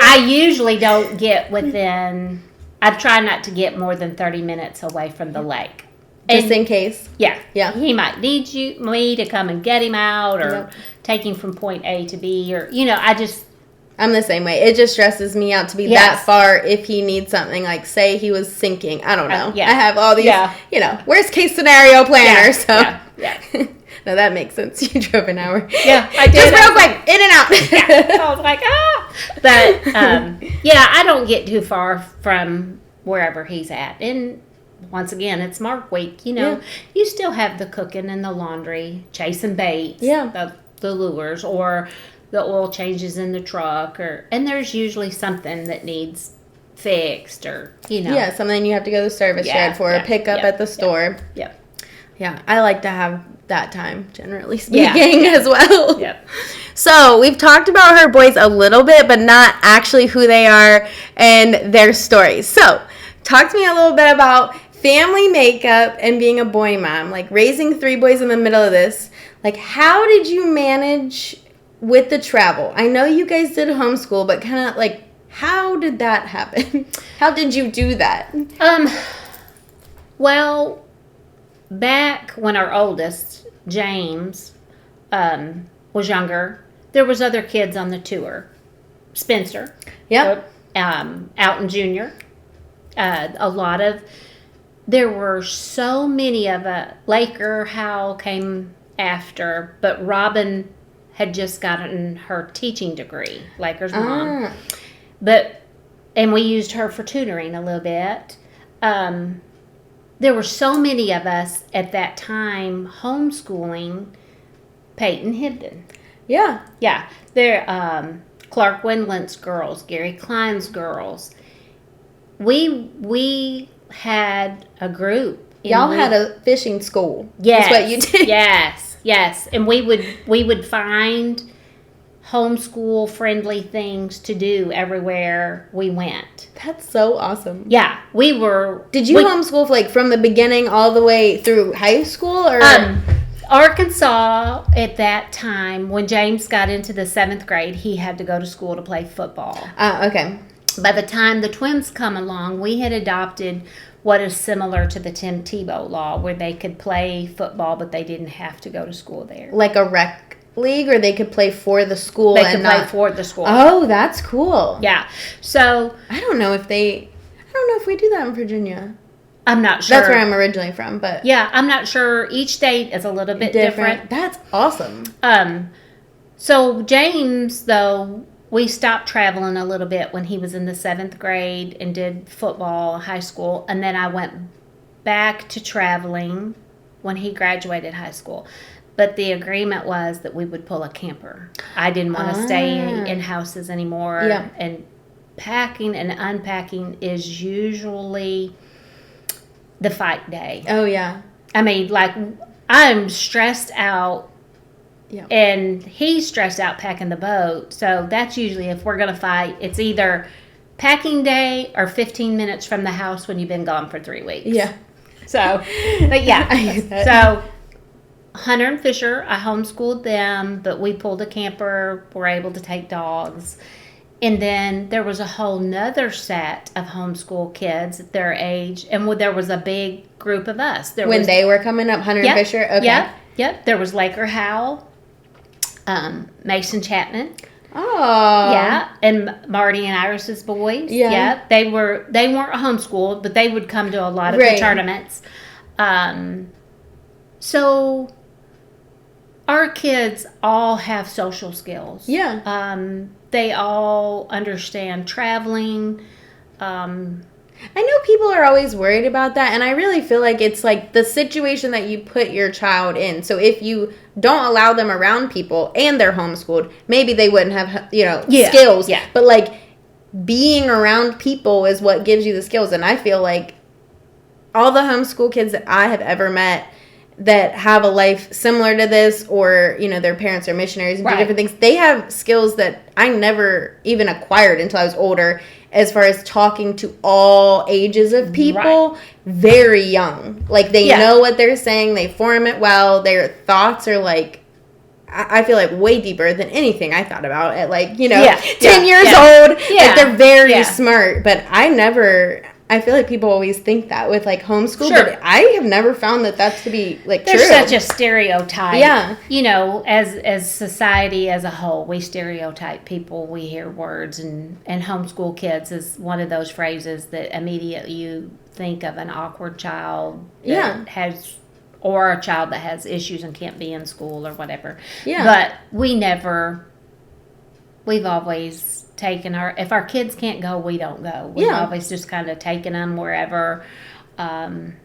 I usually don't get within, I try not to get more than 30 minutes away from the lake. Just in case? Yeah. He might need me to come and get him out or take him from point A to B or, I'm the same way. It just stresses me out to be that far if he needs something. Like, say he was sinking. I don't know. I have all these, worst case scenario planners. Yeah. No, that makes sense. You drove an hour. Yeah, I did. Just real quick, in and out. I was like, But, I don't get too far from wherever he's at. And once again, it's Mark Week. You still have the cooking and the laundry, chasing baits, the lures, or the oil changes in the truck, and there's usually something that needs fixed, or Yeah, something you have to go to the service yard for, or pick up at the store. Yeah, I like to have that time, generally speaking, as well. So we've talked about her boys a little bit, but not actually who they are and their stories. So talk to me a little bit about family makeup and being a boy mom, like raising 3 boys in the middle of this. Like, how did you manage with the travel? I know you guys did homeschool, but kind of like, how did that happen? How did you do that? Well, back when our oldest, James, was younger, there was other kids on the tour. Spencer. Alton Jr. There were so many of Laker, Howell came after, but Robin had just gotten her teaching degree, Laker's mom. And we used her for tutoring a little bit. There were so many of us at that time homeschooling Peyton Hibden. Yeah. There, Clark Wendland's girls, Gary Klein's girls. We had a group. Y'all had a fishing school. Yes. That's what you did. Yes. And we would find homeschool friendly things to do everywhere we went. That's so awesome. Yeah, we were. Did you homeschool from the beginning all the way through high school, or? Arkansas at that time, when James got into the 7th grade, he had to go to school to play football. Okay. By the time the twins come along, we had adopted what is similar to the Tim Tebow law, where they could play football, but they didn't have to go to school there. Like a rec league, or they could play for the school? They could play for the school. Oh, that's cool. Yeah. So I don't know if we do that in Virginia. I'm not sure. That's where I'm originally from, but yeah, I'm not sure. Each state is a little bit different. That's awesome. So James, though, we stopped traveling a little bit when he was in the 7th grade and did football, high school, and then I went back to traveling when he graduated high school. But the agreement was that we would pull a camper. I didn't want to stay in houses anymore. Yeah. And packing and unpacking is usually the fight day. Oh, yeah. I mean, like, I'm stressed out. Yeah. And he's stressed out packing the boat. So that's usually, if we're going to fight, it's either packing day or 15 minutes from the house when you've been gone for 3 weeks. Yeah. So, but yeah. I get that. So, Hunter and Fisher, I homeschooled them, but we pulled a camper, were able to take dogs. And then there was a whole nother set of homeschool kids at their age, and there was a big group of us. When they were coming up, Hunter and Fisher? Okay. Yep. There was Laker Howell, Mason Chapman. Oh. Yeah, and Marty and Iris's boys. Yeah. They weren't homeschooled, but they would come to a lot of the tournaments. So our kids all have social skills. Yeah. They all understand traveling. I know people are always worried about that, and I really feel like it's like the situation that you put your child in. So if you don't allow them around people and they're homeschooled, maybe they wouldn't have, skills. Yeah. But like being around people is what gives you the skills. And I feel like all the homeschool kids that I have ever met that have a life similar to this, or, their parents are missionaries and do different things, they have skills that I never even acquired until I was older, as far as talking to all ages of people very young. Like, they know what they're saying, they form it well, their thoughts are like, I feel like way deeper than anything I thought about at 10 years old. Like, they're very smart, but I I feel like people always think that with like homeschool, Sure. but I have never found that that's to be like There's true. such a stereotype. Yeah. You know, as society as a whole, we stereotype people. We hear words, and homeschool kids is one of those phrases that immediately you think of an awkward child that has, or a child that has issues and can't be in school or whatever. Yeah. But we've always taken if our kids can't go, we don't go. We've always just kind of taken them wherever. And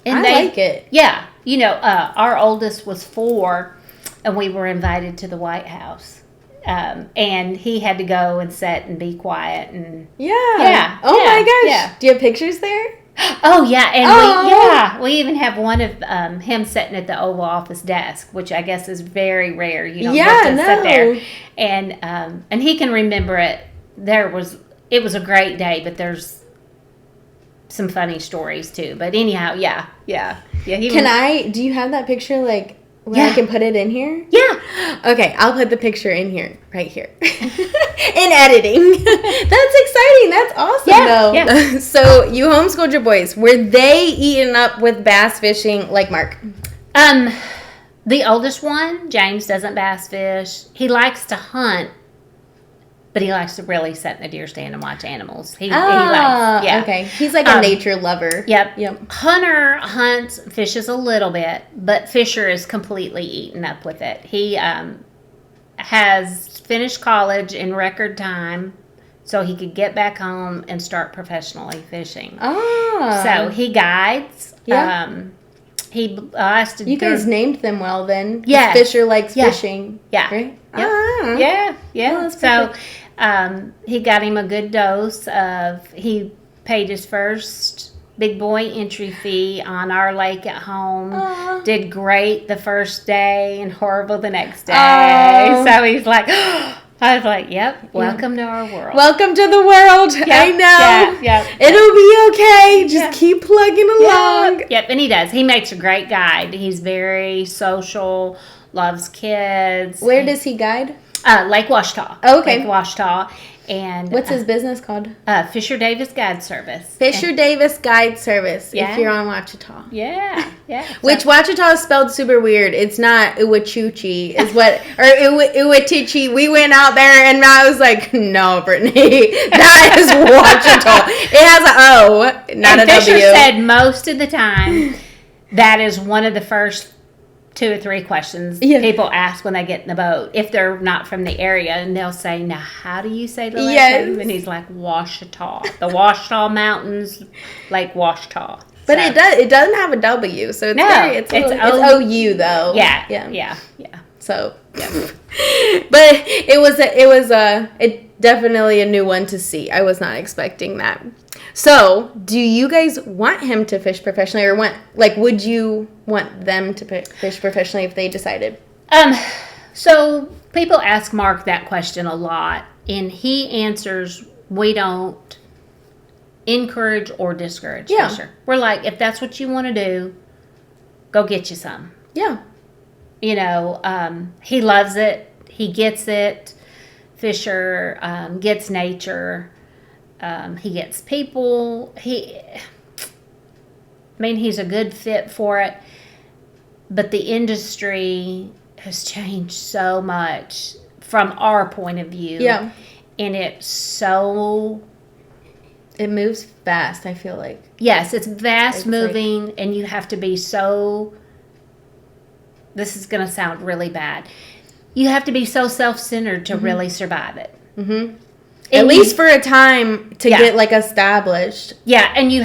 I like it. Yeah. You know, our oldest was 4, and we were invited to the White House. And he had to go and sit and be quiet. And Yeah. Oh my gosh. Yeah. Do you have pictures there? Oh, yeah. And we even have one of him sitting at the Oval Office desk, which I guess is very rare. You don't get to sit there. And he can remember it. It was a great day, but there's some funny stories too. But anyhow, yeah. Do you have that picture like where I can put it in here? Yeah. Okay, I'll put the picture in here, right here. In editing. That's exciting. That's awesome, though. Yeah. So you homeschooled your boys. Were they eaten up with bass fishing like Mark? The oldest one, James, doesn't bass fish. He likes to hunt, but he likes to really sit in the deer stand and watch animals. He likes, okay. He's like a nature lover. Yep. Hunter hunts, fishes a little bit, but Fisher is completely eaten up with it. He has finished college in record time so he could get back home and start professionally fishing. So he guides. Yeah. You guys named them well then. Yeah. Fisher likes fishing. Yeah. Right? Yep. Yeah. Well, so he got him a good dose of, he paid his first big boy entry fee on our lake at home. Did great the first day and horrible the next day. So he's like, I was like, yep, welcome to our world. Welcome to the world. Yep, I know. Yeah. It'll be okay. Just keep plugging along. Yep, and he does. He makes a great guide. He's very social, loves kids. Where does he guide? Lake Washita. Okay. Lake Washita. And what's his business called? Fisher Davis Guide Service. Fisher Davis Guide Service. Yeah. If you're on Wachita. Yeah. Which Wachita is spelled super weird. It's not Iwachuchi, is what, or Iwatichi. We went out there and I was like, no, Brittany, that is Wachita. It has an O, not and a Fisher W. said most of the time that is one of the first 2 or 3 questions people ask when they get in the boat if they're not from the area, and they'll say, now how do you say the lake name? And he's like, Washita, the Washita Mountains, Lake Washita. But it doesn't have a W, so it's it's OU though. Yeah. So but it was definitely a new one to see. I was not expecting that. So, do you guys want him to fish professionally, or would you want them to fish professionally if they decided? So people ask Mark that question a lot, and he answers, we don't encourage or discourage Fisher. We're like, if that's what you want to do, go get you some. Yeah. You know, he loves it. He gets it. Fisher gets nature. He gets people. He's a good fit for it. But the industry has changed so much from our point of view. Yeah. And it moves fast, I feel like. Yes, it's fast moving, and you have to be so, this is going to sound really bad. You have to be so self-centered to really survive it. Mm-hmm. At least for a time to get established. Yeah, and you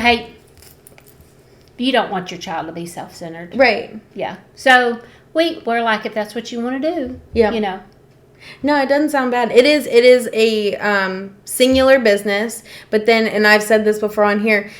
don't want your child to be self-centered. Right. Yeah. So we're like, if that's what you want to do, you know. No, it doesn't sound bad. It is a singular business, but then, and I've said this before on here,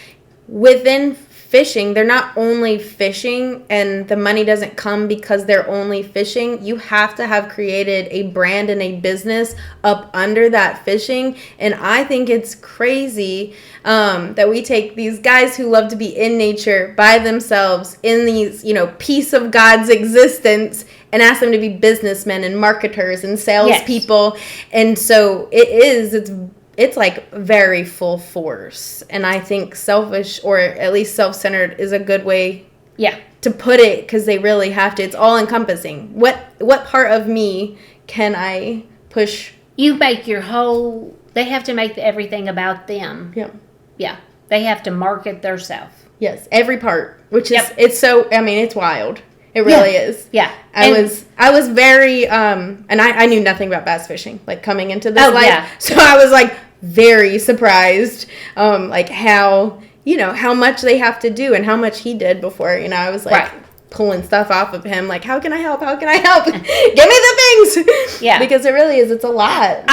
within fishing, they're not only fishing and the money doesn't come because they're only fishing. You have to have created a brand and a business up under that fishing. And I think it's crazy that we take these guys who love to be in nature by themselves in these, piece of God's existence and ask them to be businessmen and marketers and salespeople. Yes. And so it's it's like very full force. And I think selfish, or at least self-centered, is a good way to put it, because they really have to. It's all encompassing. What part of me can I push? You make they have to make everything about them. Yeah. They have to market theirself. Yes, every part, which is, it's so, I mean, it's wild. It really is. Yeah. I was very, and I knew nothing about bass fishing, like, coming into this life. Yeah. So I was, like, very surprised, like, how much they have to do and how much he did before, I was, like, pulling stuff off of him, like, how can I help? Give me the things. Yeah. Because it really is, it's a lot.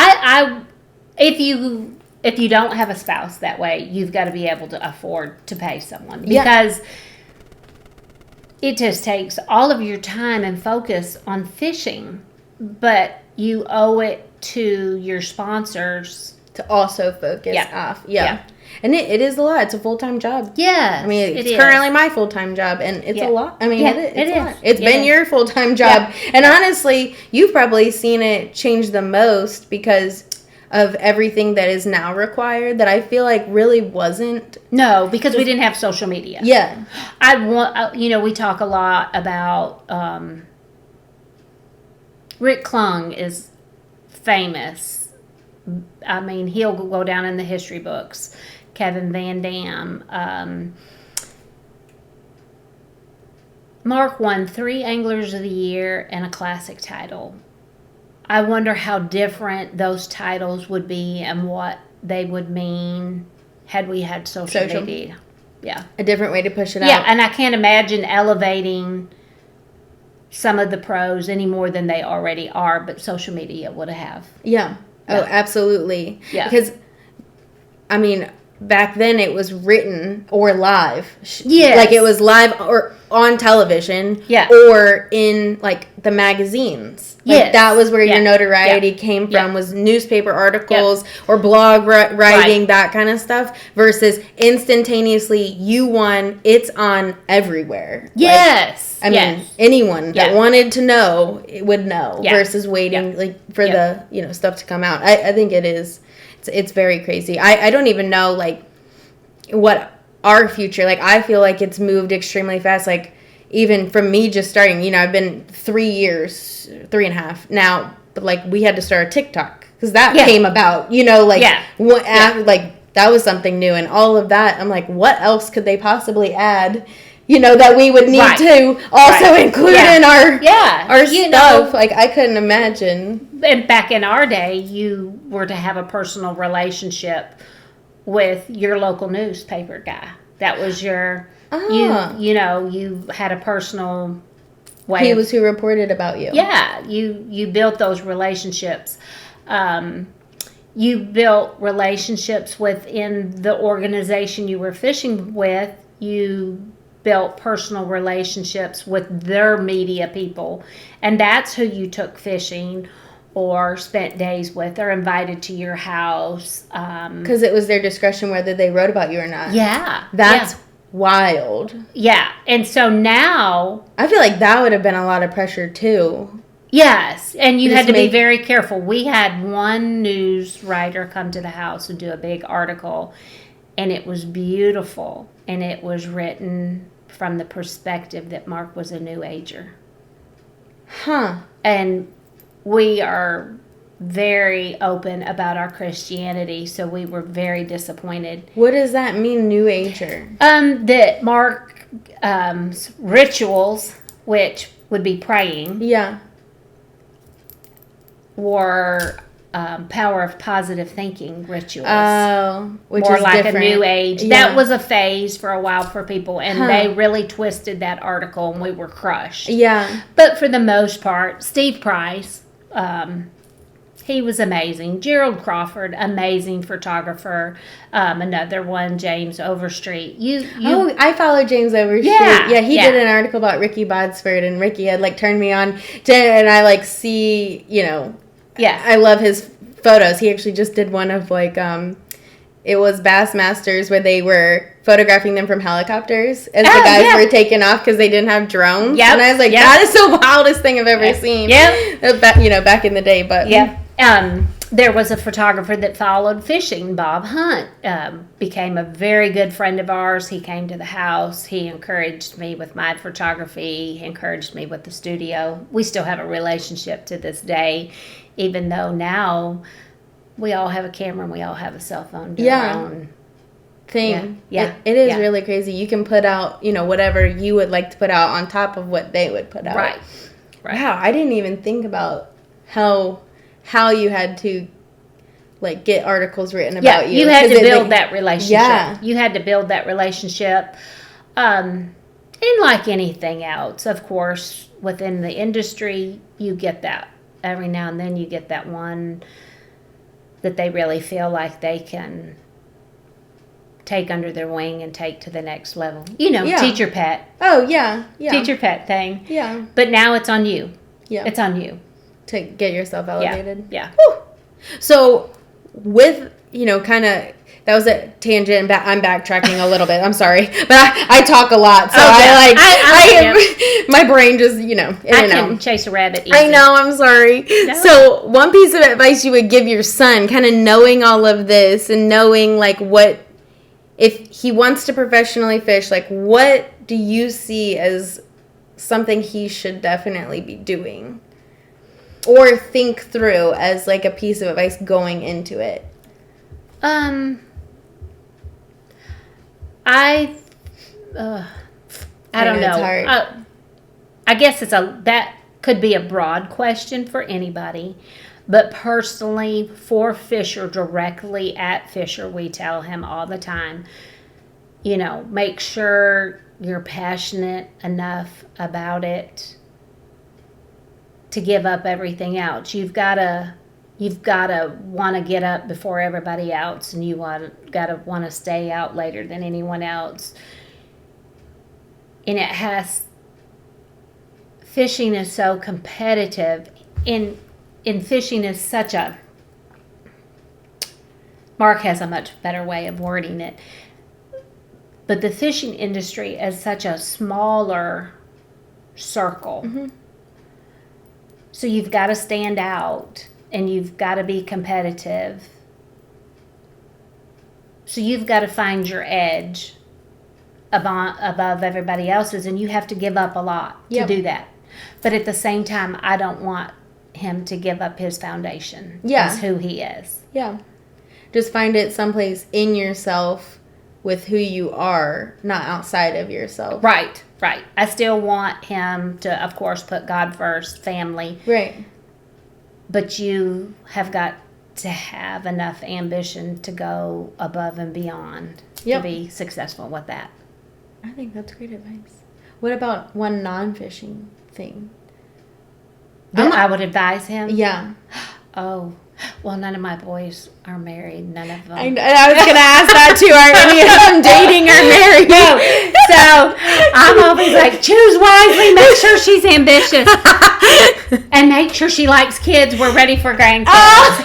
If you don't have a spouse that way, you've got to be able to afford to pay someone, because it just takes all of your time and focus on fishing, but you owe it to your sponsors to also focus off. Yeah. And it is a lot. It's a full-time job. Yeah. I mean, it's currently my full-time job, and it's a lot. I mean, it's a lot. It's been your full-time job. Yeah. And honestly, you've probably seen it change the most because of everything that is now required, that I feel like really wasn't. No, because we didn't have social media. Yeah. We talk a lot about, Rick Klung is famous. I mean, he'll go down in the history books. Kevin Van Dam. Mark won 3 Anglers of the Year and a Classic title. I wonder how different those titles would be and what they would mean had we had social media. Yeah. A different way to push it out. Yeah, and I can't imagine elevating some of the pros any more than they already are, but social media would have. Yeah. Oh, absolutely. Yeah. Because, I mean, back then it was written or live. Yeah. Like, it was live or on television. Yeah. Or in, like, the magazines. Like, that was where your notoriety came from, was newspaper articles or blog writing, that kind of stuff, versus instantaneously you won, it's on everywhere. Yes. Like, I mean, anyone that wanted to know would know, versus waiting like for the stuff to come out. I think it's very crazy. I don't even know, like, what our future, like, I feel like it's moved extremely fast. Like, even from me just starting, I've been 3 years, 3.5 now, but, like, we had to start a TikTok because that came about, like, like, that was something new, and all of that. I'm like, what else could they possibly add, that we would need to also include in our stuff? Like, I couldn't imagine. And back in our day, you were to have a personal relationship with your local newspaper guy. That was your... you had a personal way. He was who reported about you. Yeah, you built those relationships. You built relationships within the organization you were fishing with. You built personal relationships with their media people, and that's who you took fishing or spent days with or invited to your house. Because it was their discretion whether they wrote about you or not. Yeah. That's wild. Yeah. And so now... I feel like that would have been a lot of pressure, too. Yes. And you had to be very careful. We had one news writer come to the house and do a big article, and it was beautiful. And it was written from the perspective that Mark was a New Ager. Huh. And we are very open about our Christianity, so we were very disappointed. What does that mean, New Ager? That Mark's rituals, which would be praying, were power of positive thinking rituals. Oh, which more is like different. A new age. Yeah. That was a phase for a while for people, and they really twisted that article, and we were crushed. Yeah. But for the most part, Steve Price, he was amazing. Gerald Crawford, amazing photographer. Another one, James Overstreet. Oh, I follow James Overstreet. Yeah, he did an article about Ricky Bodsford, and Ricky had, like, turned me on to, and I, like, see, I love his photos. He actually just did one of, like, it was Bassmasters where they were photographing them from helicopters as the guys were taking off because they didn't have drones. Yep. And I was like, that is the wildest thing I've ever seen. Yep. Back in the day, but there was a photographer that followed fishing, Bob Hunt, became a very good friend of ours. He came to the house. He encouraged me with my photography. He encouraged me with the studio. We still have a relationship to this day, even though now we all have a camera and we all have a cell phone. Do our own thing. Yeah. It is really crazy. You can put out, whatever you would like to put out on top of what they would put out. Right. Wow, I didn't even think about how you had to get articles written about you. You had to build that relationship. Yeah. You had to build that relationship. And like anything else, of course, within the industry, you get that. Every now and then you get that one that they really feel like they can take under their wing and take to the next level. Teach your pet. Oh, yeah. Teach your pet thing. Yeah. But now it's on you. Yeah. It's on you. To get yourself elevated. Yeah. Whew. So, with, that was a tangent. I'm backtracking a little bit. I'm sorry. But I talk a lot. So my brain just, in I and can out. chase a rabbit easy. I know, I'm sorry. No. So, one piece of advice you would give your son, kind of knowing all of this and knowing, what, if he wants to professionally fish, what do you see as something he should definitely be doing? Or think through as, a piece of advice going into it? I don't know. It's hard. I guess that could be a broad question for anybody, but personally, for Fisher, directly at Fisher, we tell him all the time, make sure you're passionate enough about it to give up everything else. You've got to want to get up before everybody else, and you got to want to stay out later than anyone else. And fishing is so competitive. In fishing is such a, Mark has a much better way of wording it, but the fishing industry is such a smaller circle. Mm-hmm. So you've got to stand out, and you've got to be competitive. So you've got to find your edge above everybody else's, and you have to give up a lot to do that. But at the same time, I don't want him to give up his foundation. As who he is. Yeah. Just find it someplace in yourself with who you are, not outside of yourself. Right. I still want him to, of course, put God first, family. Right. But you have got to have enough ambition to go above and beyond to be successful with that. I think that's great advice. What about one non-fishing thing? I would advise him? Yeah. Oh, well, none of my boys are married. None of them. I was going to ask that too. Are any of them dating or married? No. So I'm always like, choose wisely. Make sure she's ambitious. And make sure she likes kids. We're ready for grandkids.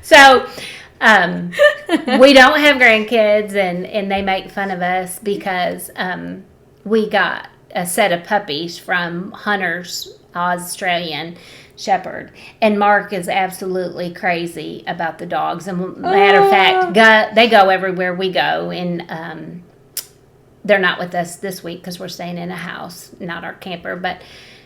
So we don't have grandkids, and they make fun of us because we got a set of puppies from Hunter's Australian Shepherd, and Mark is absolutely crazy about the dogs. And matter of fact, they go everywhere we go, and they're not with us this week because we're staying in a house, not our camper, but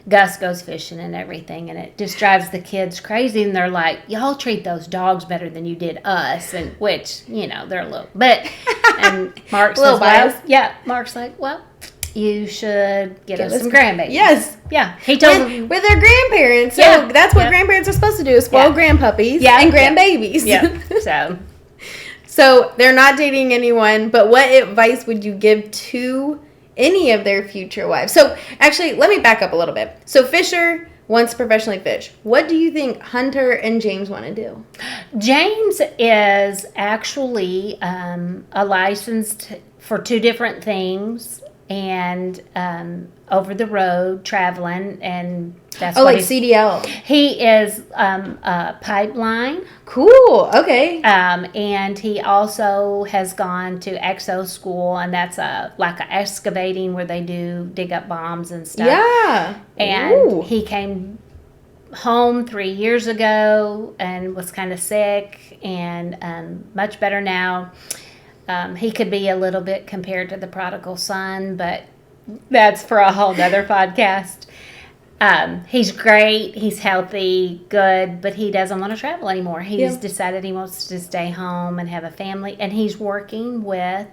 Gus goes fishing and everything, and it just drives the kids crazy. And they're like, y'all treat those dogs better than you did us, and which, they're a little, but, and Mark says, Mark's like, well, you should get us some grandbabies. Yes. Yeah. He told them. With their grandparents. So that's what grandparents are supposed to do, is spoil grandpuppies and grandbabies. Yeah. So they're not dating anyone, but what advice would you give to any of their future wives? So actually, let me back up a little bit. So Fisher wants to professionally fish. What do you think Hunter and James want to do? James is actually a licensed for two different things, and over the road traveling, and that's what like CDL. He is a pipeline. Cool. Okay. And he also has gone to EXO school, and that's like a excavating where they dig up bombs and stuff. Yeah. And he came home 3 years ago and was kind of sick, and much better now. He could be a little bit compared to the prodigal son, but that's for a whole nother podcast. He's great. He's healthy, good, but he doesn't want to travel anymore. He's decided he wants to stay home and have a family, and he's working with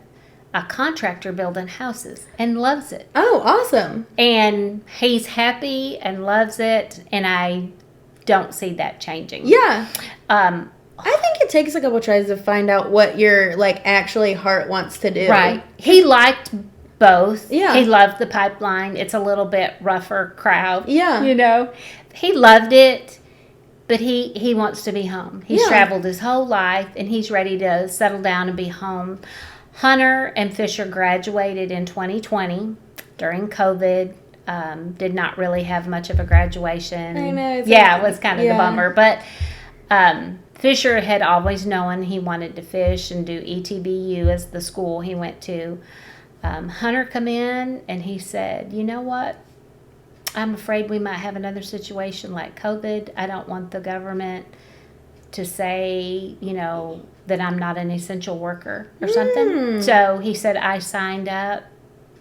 a contractor building houses and loves it. Oh, awesome. And he's happy and loves it, and I don't see that changing. Yeah. I think it takes a couple tries to find out what your, like, actually heart wants to do. Right. He liked both. Yeah. He loved the pipeline. It's a little bit rougher crowd. Yeah. You know? He loved it, but he wants to be home. He's traveled his whole life, and he's ready to settle down and be home. Hunter and Fisher graduated in 2020 during COVID. Did not really have much of a graduation. I know. It was kind of the bummer. But Fisher had always known he wanted to fish and do ETBU as the school he went to. Hunter come in and he said, you know what? I'm afraid we might have another situation like COVID. I don't want the government to say, you know, that I'm not an essential worker or something. So he said, I signed up.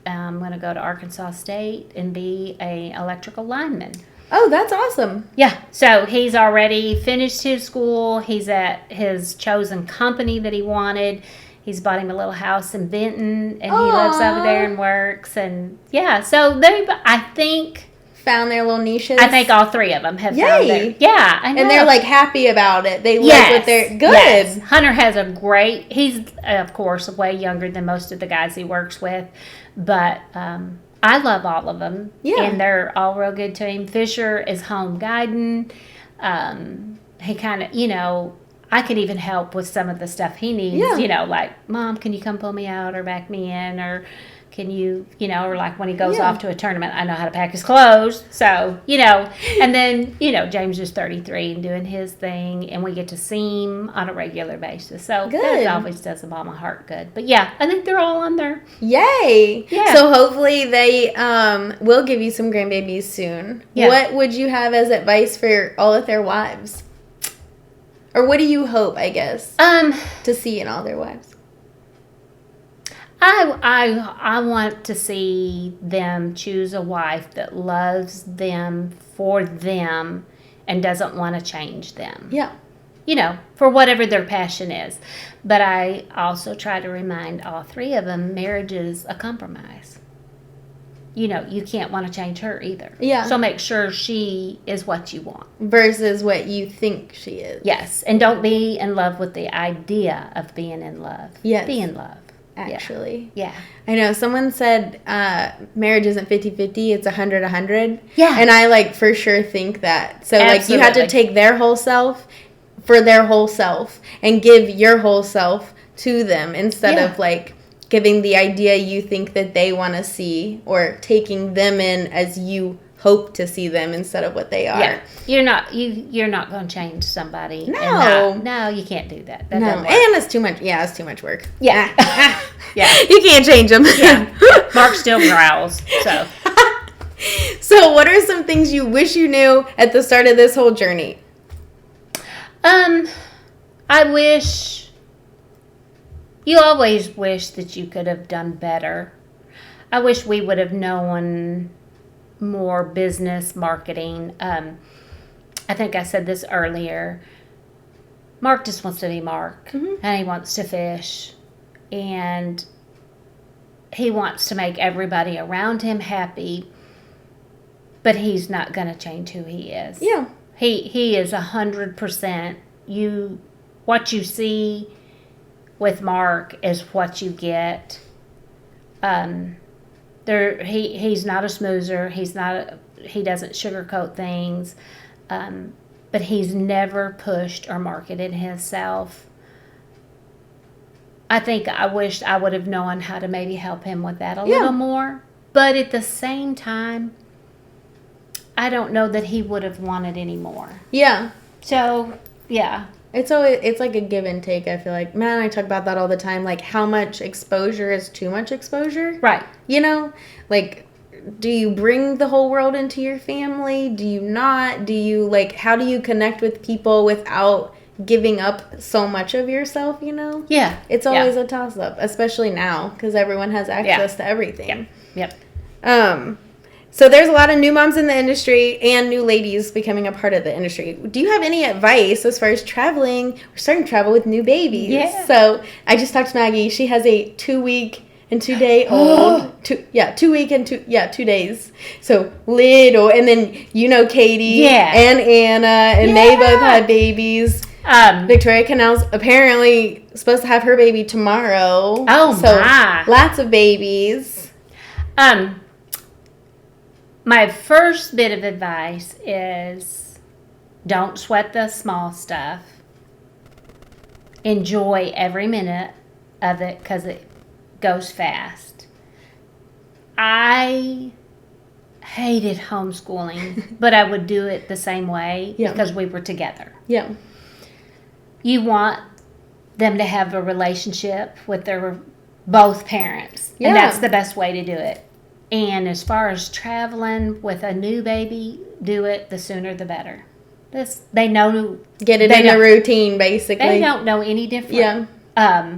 I'm going to go to Arkansas State and be a electrical lineman. Oh, that's awesome. Yeah. So he's already finished his school. He's at his chosen company that he wanted. He's bought him a little house in Benton, and he lives over there and works. And yeah, so I think found their little niches. I think all three of them have found their. Yeah, I know. And they're like happy about it. They live with their good. Yes. Hunter has a great. He's of course way younger than most of the guys he works with, but I love all of them. Yeah, and they're all real good to him. Fisher is home guiding. He kind of, you know, I could even help with some of the stuff he needs. Yeah. You know, like, Mom, can you come pull me out or back me in, or can you, you know, or like when he goes off to a tournament, I know how to pack his clothes. So, you know, and then, you know, James is 33 and doing his thing, and we get to see him on a regular basis. So that always does the ball my heart good. But yeah, I think they're all on there. Yay. Yeah. So hopefully they will give you some grandbabies soon. Yeah. What would you have as advice for all of their wives? Or what do you hope, I guess, to see in all their wives? I want to see them choose a wife that loves them for them and doesn't want to change them. Yeah. You know, for whatever their passion is. But I also try to remind all three of them, marriage is a compromise. You know, you can't want to change her either. Yeah. So make sure she is what you want. Versus what you think she is. Yes. And don't be in love with the idea of being in love. Yes. Be in love. Actually. Yeah. I know. Someone said marriage isn't 50-50, it's 100-100. Yeah. And I, like, for sure think that. So, Absolutely. like, you have to take their whole self for their whole self and give your whole self to them instead of, like, giving the idea you think that they want to see or taking them in as you hope to see them instead of what they are. Yeah. You're not going to change somebody. No. No, you can't do that. No. And it's too much. Yeah, it's too much work. Yeah. Yeah. You can't change them. Yeah. Mark still growls. So. So what are some things you wish you knew at the start of this whole journey? You always wish that you could have done better. I wish we would have known more business marketing. I think I said this earlier. Mark just wants to be Mark, and he wants to fish, and he wants to make everybody around him happy, but he's not going to change who he is. Yeah. He is 100%. What you see with Mark is what you get. He's not a smoozer. He doesn't sugarcoat things. But he's never pushed or marketed himself. I think I wished I would have known how to maybe help him with that a little more. But at the same time, I don't know that he would have wanted any more. Yeah. So, yeah. It's like a give and take, I feel like. Man, I talk about that all the time. Like, how much exposure is too much exposure? Right. You know? Like, do you bring the whole world into your family? Do you not? Do you, like, how do you connect with people without giving up so much of yourself, you know? Yeah. It's always a toss-up, especially now, because everyone has access to everything. Yep. So there's a lot of new moms in the industry and new ladies becoming a part of the industry. Do you have any advice as far as traveling? We're starting to travel with new babies. Yeah. So I just talked to Maggie. She has a 2-week and 2-day old. 2 week and 2 days. So little. And then, you know, Katie and Anna, and they both had babies. Victoria Canal's apparently supposed to have her baby tomorrow. Oh, so my. Lots of babies. My first bit of advice is don't sweat the small stuff. Enjoy every minute of it because it goes fast. I hated homeschooling, but I would do it the same way because we were together. Yeah. You want them to have a relationship with their both parents. Yeah. And that's the best way to do it. And as far as traveling with a new baby, do it the sooner the better. They know. Get it in the routine, basically. They don't know any different. Yeah.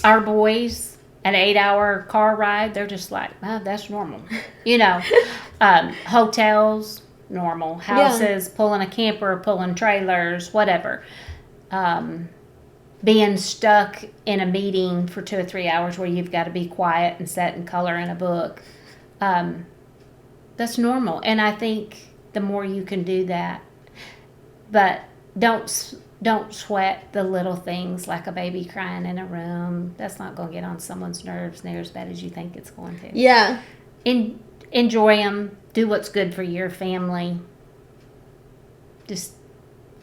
Our boys, an 8-hour car ride, they're just like, oh, that's normal. You know, hotels, normal. Houses, pulling a camper, pulling trailers, whatever. Being stuck in a meeting for 2 or 3 hours where you've got to be quiet and sit and color in a book, that's normal. And I think the more you can do that, but don't sweat the little things like a baby crying in a room. That's not going to get on someone's nerves near as bad as you think it's going to. Yeah. Enjoy them. Do what's good for your family. Just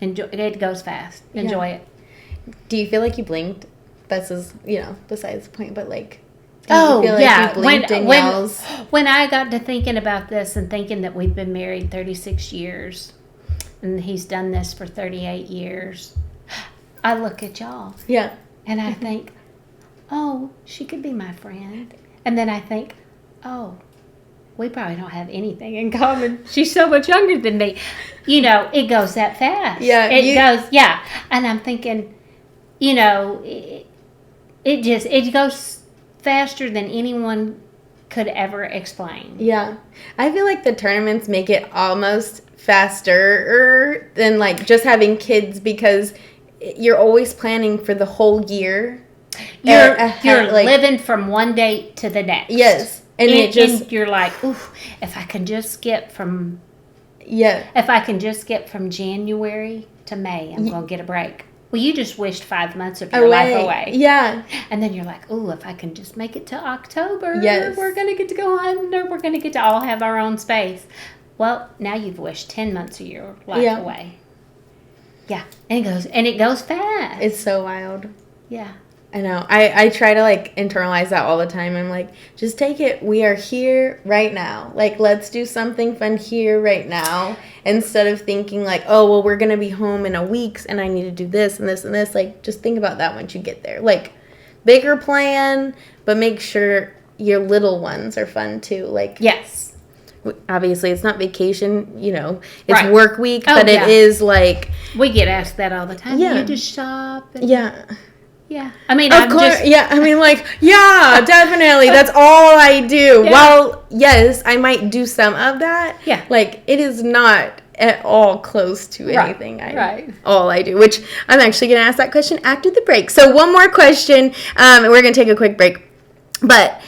enjoy. It goes fast. Enjoy it. Do you feel like you blinked? That's besides the point, but like, you feel like you blinked when I got to thinking about this and thinking that we've been married 36 years and he's done this for 38 years, I look at y'all. Yeah. And I think, oh, she could be my friend. And then I think, oh, we probably don't have anything in common. She's so much younger than me. You know, it goes that fast. Yeah. And I'm thinking, you know, it goes faster than anyone could ever explain. Yeah. I feel like the tournaments make it almost faster than like just having kids because you're always planning for the whole year. You're living from one date to the next. Yes. And you're like, ooh, if I can just skip from January to May, I'm going to get a break. Well, you just wished 5 months of your life away. Yeah. And then you're like, ooh, if I can just make it to October, yes, we're going to get to go on, or we're going to get to all have our own space. Well, now you've wished 10 months of your life away. Yeah. And it goes fast. It's so wild. Yeah. I know. I try to, like, internalize that all the time. I'm like, just take it. We are here right now. Like, let's do something fun here right now. Instead of thinking, like, oh, well, we're going to be home in a week and I need to do this and this and this. Like, just think about that once you get there. Like, bigger plan, but make sure your little ones are fun, too. Like, yes. Obviously, it's not vacation, you know. It's work week, but it is, like... We get asked that all the time. Yeah. You just shop. And Yeah. I mean, of course. I mean, like, definitely. That's all I do. Yeah. Well, yes, I might do some of that. Yeah. Like, it is not at all close to anything all I do, which I'm actually going to ask that question after the break. So one more question, and we're going to take a quick break. But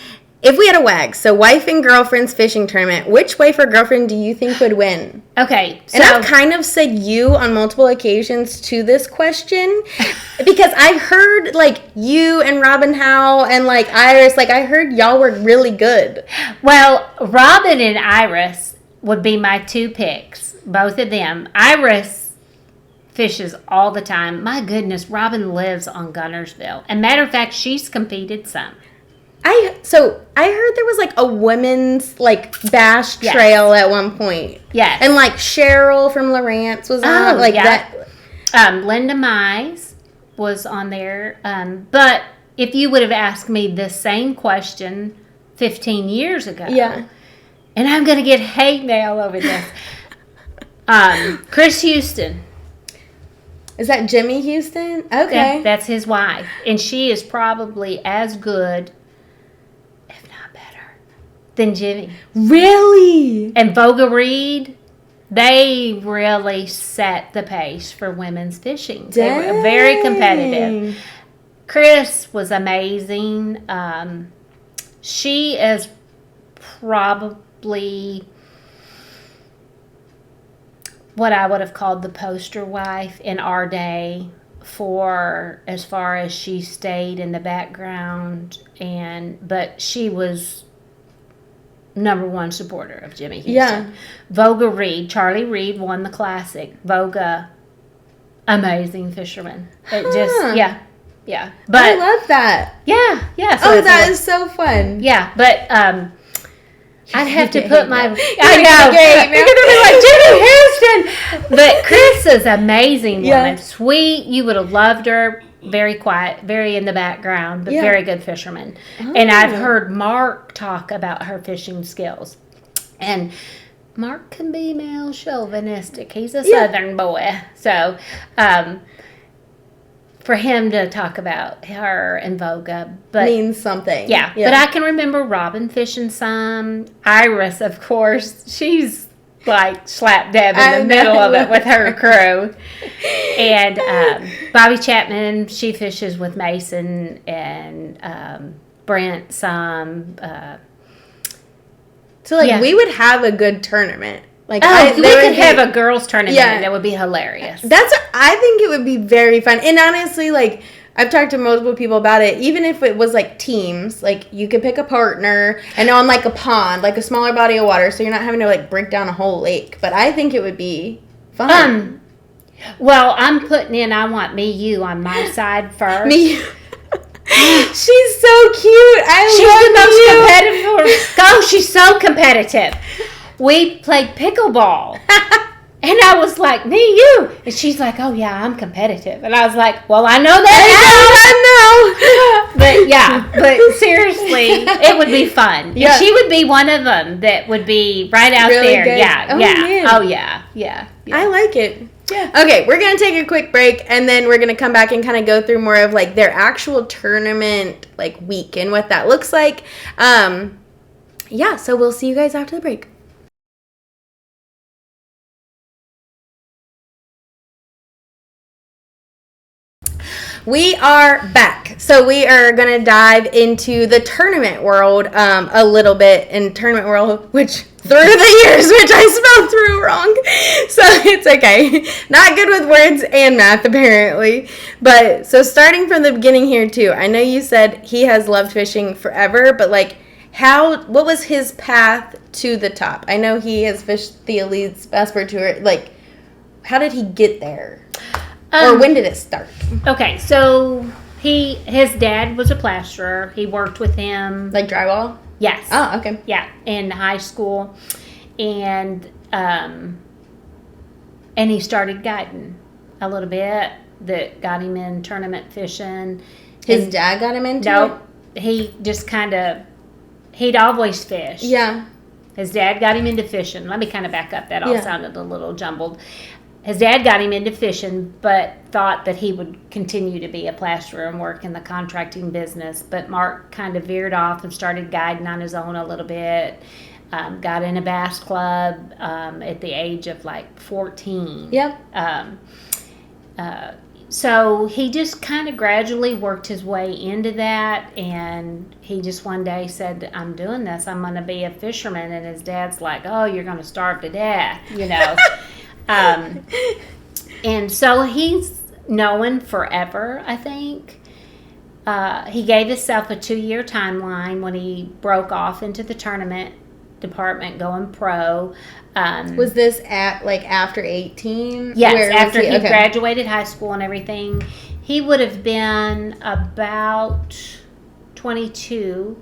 if we had a WAG, so wife and girlfriend's fishing tournament, which wife or girlfriend do you think would win? Okay. And I've kind of said you on multiple occasions to this question because I've heard, like, you and Robin Howe and, like, Iris, like, I heard y'all were really good. Well, Robin and Iris would be my two picks, both of them. Iris fishes all the time. My goodness, Robin lives on Gunnersville. And matter of fact, she's competed some. I heard there was, like, a women's, like, bass trail at one point. Yes. And, like, Cheryl from Lawrence was on that. Linda Mize was on there. But if you would have asked me the same question 15 years ago, and I'm going to get hate mail over this. Chris Houston. Is that Jimmy Houston? Okay. That's his wife. And she is probably as good, if not better, than Jimmy. Really? And Voga Reed, they really set the pace for women's fishing. Dang. They were very competitive. Chris was amazing. She is probably what I would have called the poster wife in our day, for as far as she stayed in the background, but she was number one supporter of Jimmy Houston. Yeah. Voga Reed, Charlie Reed won the classic. Voga, amazing fisherman. It just yeah. But I love that. Yeah. So that is so fun. Yeah, but I'd have to put my. I know. You're gonna be like Jimmy Houston, but Chris is an amazing woman. Yeah. Sweet. You would have loved her. Very quiet, very in the background, but very good fisherman. Oh. And I've heard Mark talk about her fishing skills, and Mark can be male chauvinistic. He's a Southern boy, so. For him to talk about her and Voga, but means something. Yeah, but I can remember Robin fishing some. Iris, of course, she's like slap dab in the middle of it with her crew. And Bobby Chapman, she fishes with Mason and Brent some. So we would have a good tournament. Like we could have a girls' tournament. Yeah. That would be hilarious. I think it would be very fun. And honestly, like, I've talked to multiple people about it. Even if it was like teams, like you could pick a partner and on like a pond, like a smaller body of water, so you're not having to like break down a whole lake. But I think it would be fun. Well, I'm putting in. I want you on my side first. Me. She's so cute. She's the most competitive. Oh, she's so competitive. We played pickleball. And I was like, me, you. And she's like, oh, yeah, I'm competitive. And I was like, well, I know that now. But seriously, it would be fun. Yeah. And she would be one of them that would be right out really there. Good. Yeah. Man. Oh, yeah. I like it. Yeah. Okay, we're going to take a quick break, and then we're going to come back and kind of go through more of, like, their actual tournament, like, week and what that looks like. So we'll see you guys after the break. We are back. So we are going to dive into the tournament world a little bit, in tournament world, which through the years, which I spelled through wrong. So it's okay. Not good with words and math, apparently. But so starting from the beginning here, too, I know you said he has loved fishing forever, but like, what was his path to the top? I know he has fished the Elite's Bass Pro Tour. Like, how did he get there? Or when did it start? Okay, so his dad was a plasterer. He worked with him. Like drywall? Yes. Oh, okay. Yeah, in high school. And he started guiding a little bit. That got him in tournament fishing. His dad got him into it? Nope. He just he'd always fished. Yeah. His dad got him into fishing. Let me kind of back up. That all sounded a little jumbled. His dad got him into fishing, but thought that he would continue to be a plasterer and work in the contracting business. But Mark kind of veered off and started guiding on his own a little bit. Got in a bass club at the age of like 14. Yep. So he just kind of gradually worked his way into that, and he just one day said, I'm doing this. I'm going to be a fisherman. And his dad's like, oh, you're going to starve to death, you know. And so he's known forever, I think. He gave himself a 2-year timeline when he broke off into the tournament department going pro. Was this after 18? Yes, after he graduated high school and everything. He would have been about 22,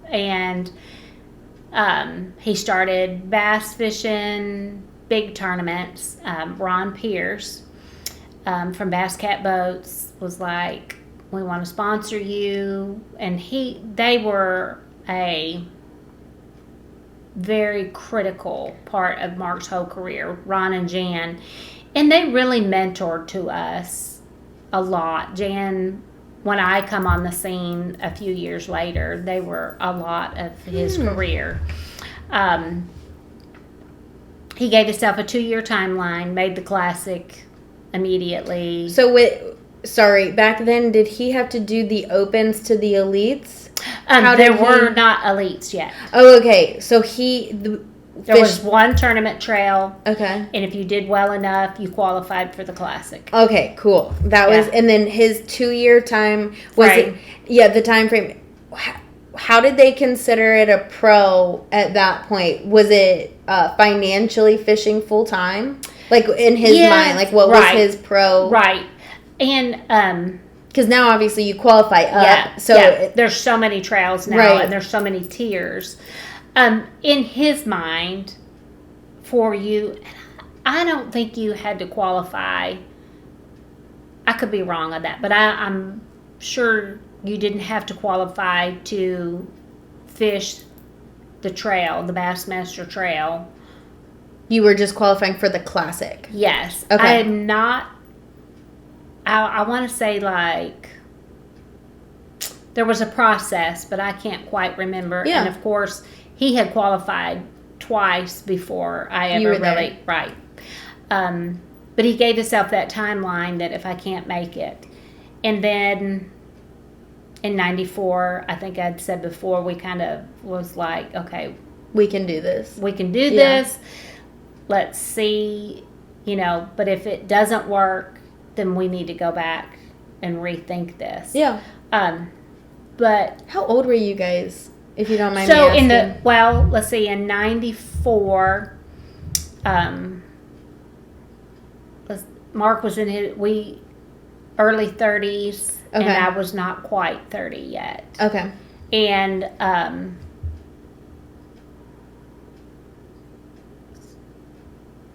and he started bass fishing, big tournaments. Ron Pierce from Bass Cat Boats was like, we want to sponsor you, and they were a very critical part of Mark's whole career, Ron and Jan. And they really mentored to us a lot. Jan, when I come on the scene a few years later, they were a lot of his career. He gave himself a 2-year timeline, made the classic immediately. So back then, did he have to do the opens to the elites? There were not elites yet. Oh, okay. So there was one tournament trail. Okay. And if you did well enough, you qualified for the classic. Okay, cool. That was, and then his 2-year time was Frame. the time frame. How did they consider it a pro at that point? Was it financially fishing full time? Like in his mind, like what was his pro? Right. And because now obviously you qualify up. There's so many trails now, and there's so many tiers. In his mind, for you, I don't think you had to qualify. I could be wrong on that, but I'm sure you didn't have to qualify to fish the trail, the Bassmaster Trail. You were just qualifying for the classic. Yes. Okay. I am not. I want to say like there was a process, but I can't quite remember. Yeah. And of course, he had qualified twice before I ever really right. But he gave himself that timeline that if I can't make it, and then in '94, I think I'd said before, we kind of was like, okay, we can do this. We can do this. Let's see, but if it doesn't work, then we need to go back and rethink this. Yeah. But how old were you guys, if you don't mind me asking? Let's see, in '94, Mark was in his early 30s, and I was not quite 30 yet. Okay. And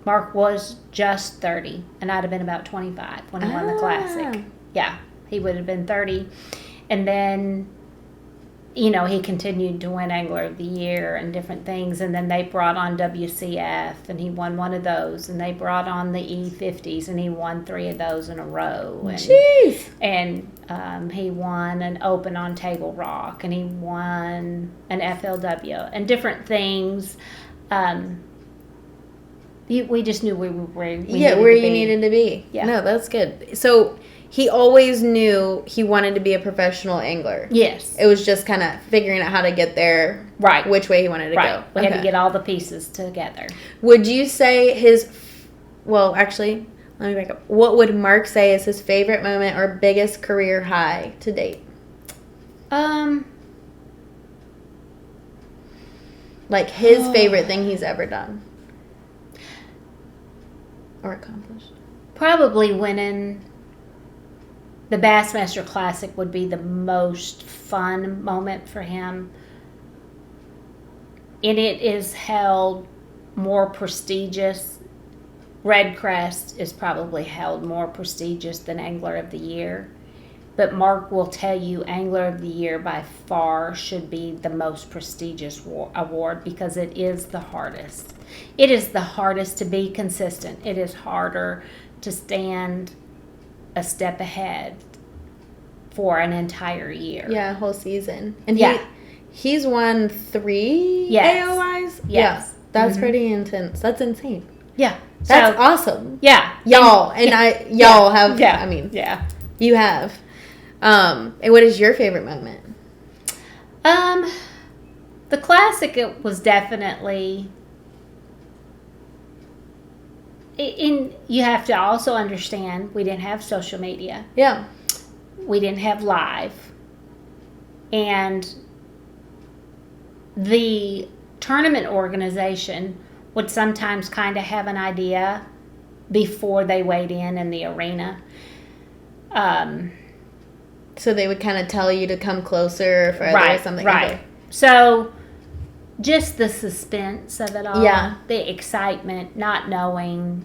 Mark was just 30, and I'd have been about 25 when he won the classic. Yeah, he would have been 30. And then, he continued to win Angler of the Year and different things. And then they brought on WCF, and he won one of those. And they brought on the E50s, and he won 3 of those in a row. And, jeez! And he won an Open on Table Rock, and he won an FLW, and different things. We just knew where you needed to be. Yeah. No, that's good. So he always knew he wanted to be a professional angler. Yes. It was just kind of figuring out how to get there. Right. Which way he wanted to go. We had to get all the pieces together. Would you say actually, let me back up. What would Mark say is his favorite moment or biggest career high to date? Like his favorite thing he's ever done. Or accomplished. Probably winning the Bassmaster Classic would be the most fun moment for him. And it is held more prestigious. Red Crest is probably held more prestigious than Angler of the Year. But Mark will tell you Angler of the Year by far should be the most prestigious award because it is the hardest. It is the hardest to be consistent. It is harder to stand a step ahead for an entire year. Yeah, a whole season. And he's won 3 AOYs? Yes. Yeah, that's pretty intense. That's insane. Yeah. That's awesome. Yeah. Y'all. Have, yeah. I mean, yeah. You have. And what is your favorite moment? The classic, it was definitely... And you have to also understand, we didn't have social media. Yeah. We didn't have live. And the tournament organization would sometimes kind of have an idea before they weighed in the arena. So they would kind of tell you to come closer or further or something. Right. Okay. So just the suspense of it all. Yeah. The excitement, not knowing.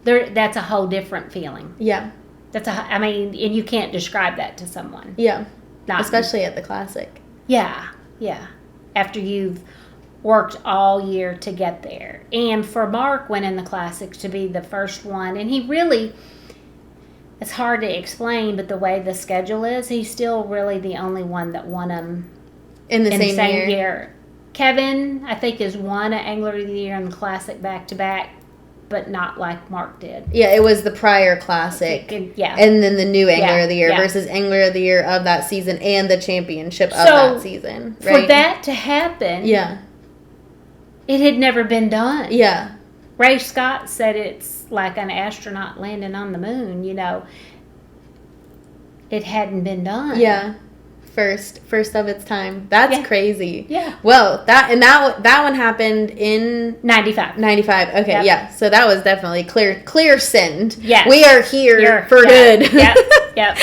That's a whole different feeling. Yeah. And you can't describe that to someone. Yeah. Especially at the classic. Yeah. Yeah. after you've worked all year to get there. And for Mark winning the Classic to be the first one, and he really, it's hard to explain, but the way the schedule is, he's still really the only one that won them in the same year. Kevin, I think, has won an Angler of the Year and the Classic back-to-back, but not like Mark did. Yeah, it was the prior Classic. Yeah. And then the new Angler of the Year versus Angler of the Year of that season and the championship of that season. Right? For that to happen, it had never been done. Yeah. Ray Scott said it's like an astronaut landing on the moon, It hadn't been done. Yeah. First of its time. That's crazy. Yeah. Well, that one happened in 95. 95. Okay, yeah. So that was definitely clear sinned. Yeah. We are here for good. Yep.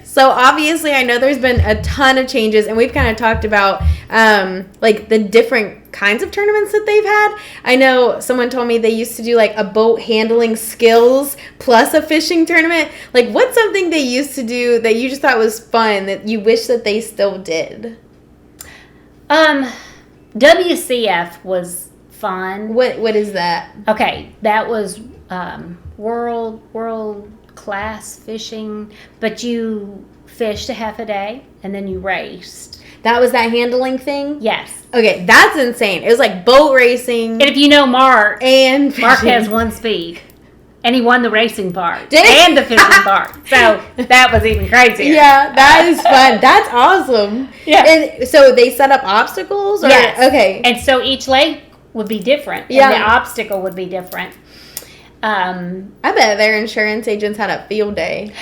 So obviously, I know there's been a ton of changes, and we've kind of talked about like the different kinds of tournaments that they've had. I know someone told me they used to do like a boat handling skills plus a fishing tournament. Like, what's something they used to do that you just thought was fun that you wish that they still did? WCF was fun. What is that? Okay, that was world class fishing, but you fished a half a day and then you raced. That was that handling thing? Yes. Okay, that's insane. It was like boat racing. And if you know Mark fishing. has one speed. And he won the racing part and the fishing part. So that was even crazier. Yeah, that is fun. That's awesome. Yeah. And so they set up obstacles? Yes. Okay. And so each lake would be different. Yeah. And the obstacle would be different. I bet their insurance agents had a field day.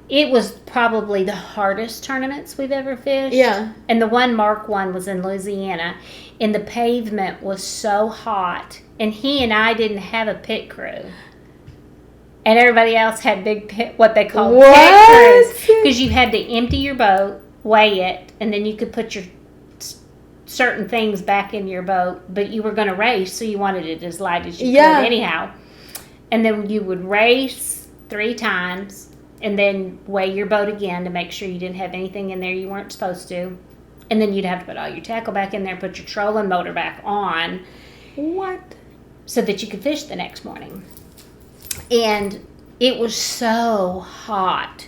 It was probably the hardest tournaments we've ever fished. Yeah. And the one Mark won was in Louisiana. And the pavement was so hot. And he and I didn't have a pit crew. And everybody else had what they call pit crews. Because you had to empty your boat, weigh it, and then you could put your certain things back in your boat. But you were going to race, so you wanted it as light as you could anyhow. And then you would race 3 times. And then weigh your boat again to make sure you didn't have anything in there you weren't supposed to. And then you'd have to put all your tackle back in there, put your trolling motor back on. What? So that you could fish the next morning. And it was so hot.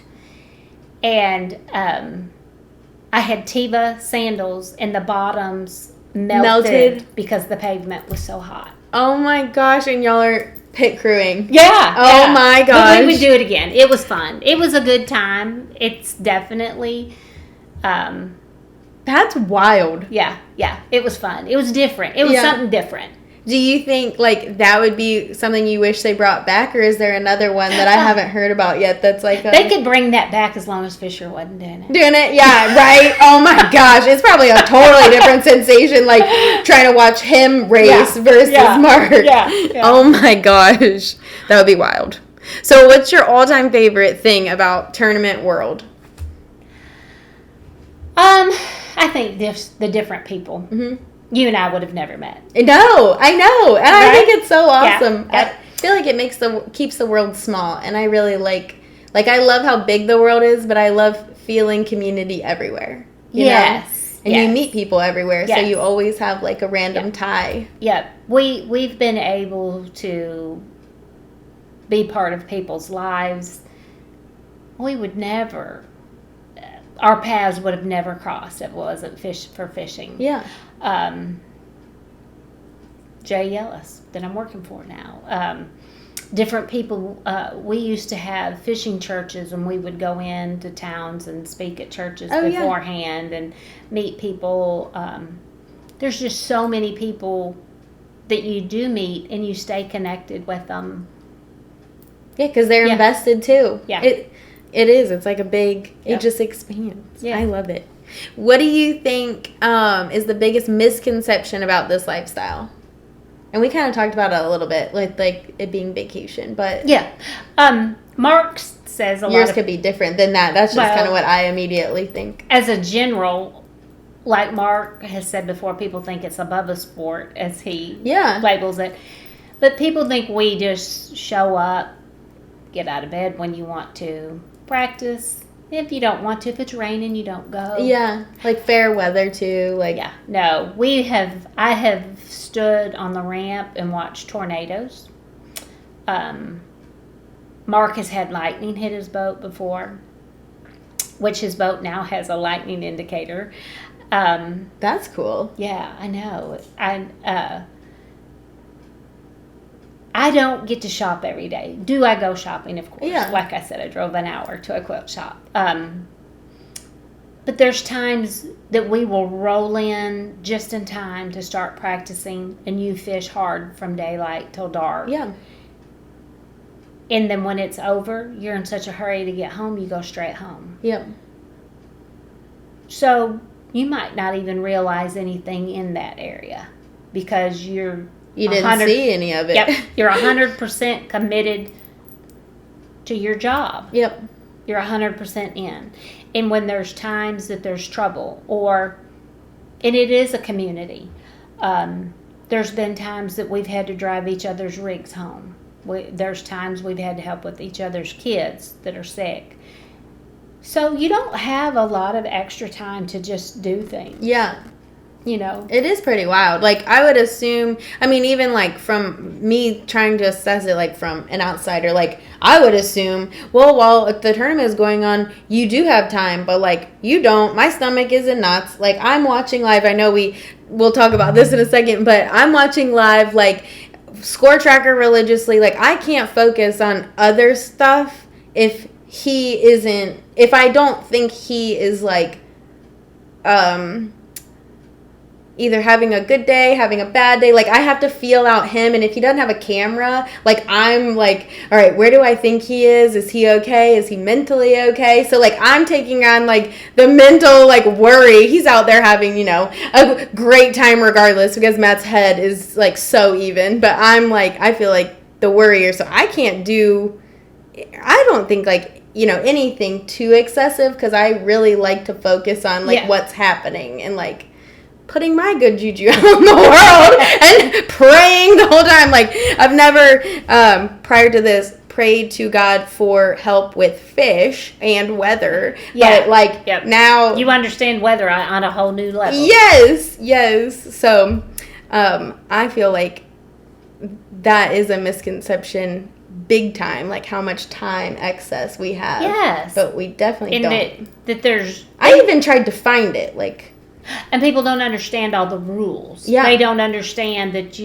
And I had Teva sandals and the bottoms melted because the pavement was so hot. Oh my gosh, and y'all are pit crewing. Yeah. Oh my gosh. But we would do it again. It was fun. It was a good time. It's definitely that's wild. Yeah. It was fun. It was different. It was something different. Do you think like that would be something you wish they brought back, or is there another one that I haven't heard about yet that's like they could bring that back as long as Fisher wasn't doing it. Doing it? Yeah, right? Oh my gosh. It's probably a totally different sensation, like trying to watch him race versus Mark. Yeah. Oh my gosh. That would be wild. So what's your all-time favorite thing about Tournament World? I think the different people. Mm-hmm. You and I would have never met. No, I know. And right? I think it's so awesome. Yeah. I feel like it keeps the world small. And I really like I love how big the world is, but I love feeling community everywhere. You know? And you meet people everywhere. So you always have like a random tie. Yeah. We've been able to be part of people's lives. We would never, our paths would have never crossed if it wasn't for fishing. Yeah. Jay Yellis, that I'm working for now. Different people, we used to have fishing churches, and we would go into towns and speak at churches beforehand and meet people. There's just so many people that you do meet, and you stay connected with them. Yeah, because they're invested too. Yeah. It is. It's like a big, it just expands. Yeah. I love it. What do you think is the biggest misconception about this lifestyle? And we kind of talked about it a little bit, like it being vacation, but... Yeah. Mark says a lot yours could be different than that. That's just kind of what I immediately think. As a general, like Mark has said before, people think it's above a sport, as he labels it. But people think we just show up, get out of bed when you want to, practice, If you don't want to, if it's raining, you don't go. Yeah, like fair weather too. Like Yeah, no, I have stood on the ramp and watched tornadoes. Mark has had lightning hit his boat before, which his boat now has a lightning indicator. That's cool. Yeah, I know. I don't get to shop every day. Do I go shopping? Of course. Yeah. Like I said, I drove an hour to a quilt shop. But there's times that we will roll in just in time to start practicing, and you fish hard from daylight till dark. Yeah. And then when it's over, you're in such a hurry to get home, you go straight home. Yep. So you might not even realize anything in that area because you didn't see any of it. Yep. You're 100% committed to your job. Yep. You're 100% in. And when there's times that there's trouble, and it is a community, there's been times that we've had to drive each other's rigs home. There's times we've had to help with each other's kids that are sick. So you don't have a lot of extra time to just do things. Yeah. You know. It is pretty wild. Like, I would assume, I mean, even, like, from me trying to assess it, like, from an outsider, like, I would assume, well, while the tournament is going on, you do have time, but, like, you don't. My stomach is in knots. Like, I'm watching live. I know we'll talk about this in a second, but I'm watching live, like, score tracker religiously. Like, I can't focus on other stuff if I don't think he is, like, either having a good day, having a bad day. Like, I have to feel out him, and if he doesn't have a camera, like, I'm like, all right, where do I think he is? Is he okay? Is he mentally okay? So, like, I'm taking on, like, the mental, like, worry. He's out there having, you know, a great time regardless because Matt's head is, like, so even. But I'm, like, I feel like the worrier, so I don't think, like, you know, anything too excessive because I really like to focus on, like, what's happening and, like, putting my good juju out in the world and praying the whole time. Like, I've never, prior to this, prayed to God for help with fish and weather. Yeah. But, like, now... You understand weather on a whole new level. Yes. So, I feel like that is a misconception big time, like how much time excess we have. Yes. But we definitely don't. That there's... I even tried to find it, like... And people don't understand all the rules. Yeah. They don't understand that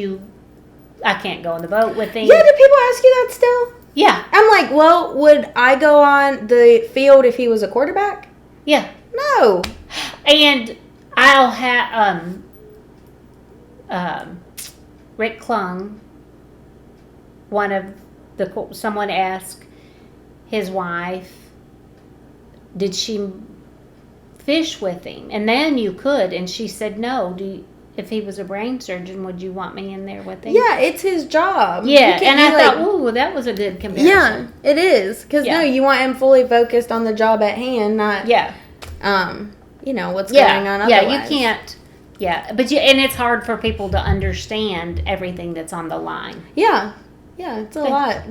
I can't go on the boat with him. Yeah, do people ask you that still? Yeah. I'm like, well, would I go on the field if he was a quarterback? Yeah. No. And I'll have Rick Klung, someone asked his wife, did she fish with him? And then you could, and she said no. If he was a brain surgeon, would you want me in there with him? Yeah, it's his job. Yeah, and I thought, ooh, that was a good comparison. Yeah, it is. Because, no, you want him fully focused on the job at hand, not, you know, what's going on otherwise. Yeah, you can't. Yeah, and it's hard for people to understand everything that's on the line. Yeah, it's a lot.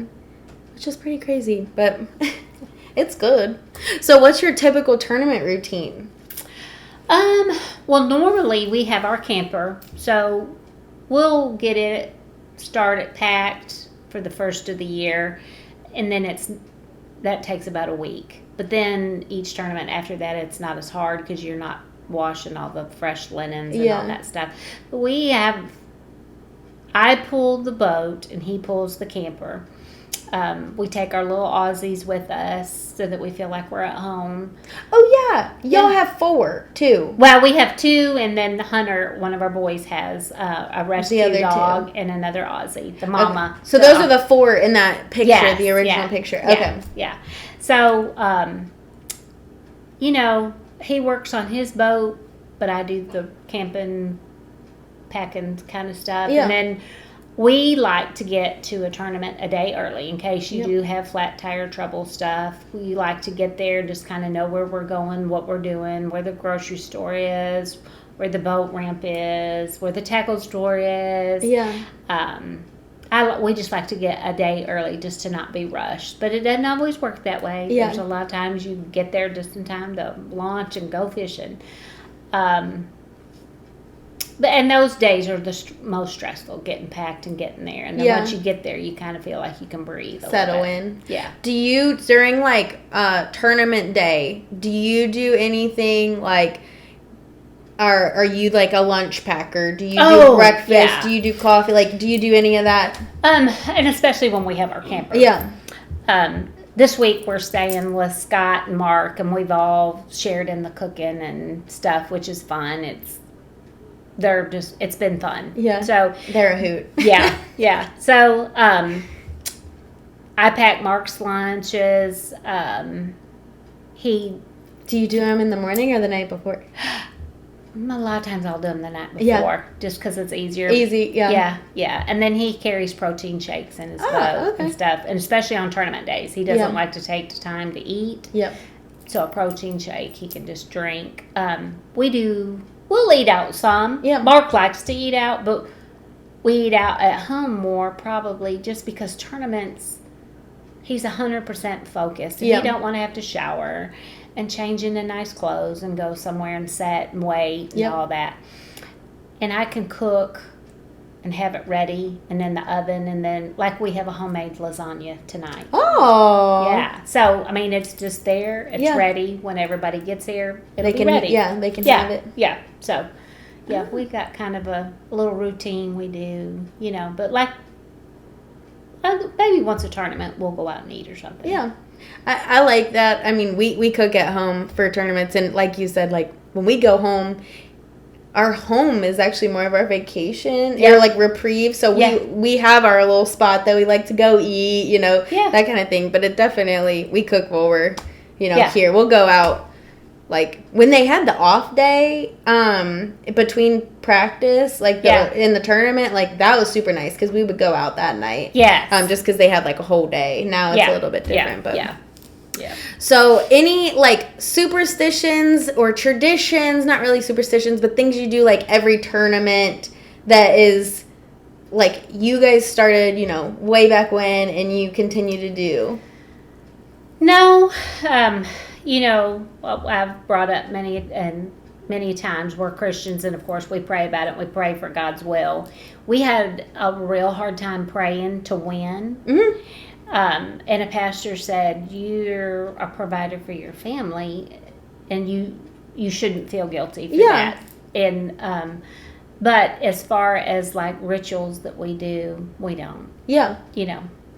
Which is pretty crazy, but it's good. So what's your typical tournament routine? Well, normally we have our camper, so we'll get it started packed for the first of the year, and then that takes about a week. But then each tournament after that, it's not as hard because you're not washing all the fresh linens and all that stuff. But I pull the boat and he pulls the camper. We take our little Aussies with us so that we feel like we're at home. Oh, yeah. Y'all have 4, too. Well, we have 2, and then Hunter, one of our boys, has a rescue dog and another Aussie, the mama. Okay. So those are the 4 in that picture, the original picture. Okay. Yeah. So, you know, he works on his boat, but I do the camping, packing kind of stuff. Yeah. And then we like to get to a tournament a day early in case you do have flat tire trouble stuff. We like to get there, just kind of know where we're going, what we're doing, where the grocery store is, where the boat ramp is, where the tackle store is. Yeah. We just like to get a day early just to not be rushed. But it doesn't always work that way. Yeah. There's a lot of times you get there just in time to launch and go fishing. And those days are the most stressful, getting packed and getting there. And then once you get there, you kind of feel like you can breathe. Settle in. Yeah. Do you, during like tournament day, do you do anything like, are you like a lunch packer? Do you do breakfast? Yeah. Do you do coffee? Like, do you do any of that? And especially when we have our camper. Yeah. This week we're staying with Scott and Mark, and we've all shared in the cooking and stuff, which is fun. It's been fun. Yeah. So they're a hoot. Yeah. So I pack Mark's lunches. Do you do them in the morning or the night before? A lot of times I'll do them the night before, just because it's easier. Easy, yeah. Yeah. And then he carries protein shakes in his boat and stuff, and especially on tournament days, he doesn't like to take the time to eat. Yep. So a protein shake he can just drink. We'll eat out some. Yeah. Mark likes to eat out, but we eat out at home more, probably just because tournaments, he's 100% focused. And he don't want to have to shower and change into nice clothes and go somewhere and sit and wait and all that. And I can cook and have it ready and in the oven, and then like we have a homemade lasagna tonight. Oh. Yeah. So, I mean, it's just there. It's ready. When everybody gets here, it'll be ready. Yeah, they can have it. Yeah. So, we've got kind of a little routine we do, but like maybe once a tournament we'll go out and eat or something. Yeah. I like that. I mean, we cook at home for tournaments, and like you said, like when we go home, our home is actually more of our vacation or like reprieve. So we have our little spot that we like to go eat, that kind of thing. But it definitely, we cook while we're, here. We'll go out. Like when they had the off day between practice, like in the tournament, like that was super nice because we would go out that night. Yeah. Just because they had like a whole day. Now it's a little bit different, but yeah. So any like superstitions or traditions, not really superstitions, but things you do like every tournament that is like you guys started, way back when and you continue to do? No. I've brought up many times we're Christians, and of course we pray about it. We pray for God's will. We had a real hard time praying to win. Mm-hmm. And a pastor said, you're a provider for your family, and you shouldn't feel guilty for that. And but as far as like rituals that we do, we don't. Yeah.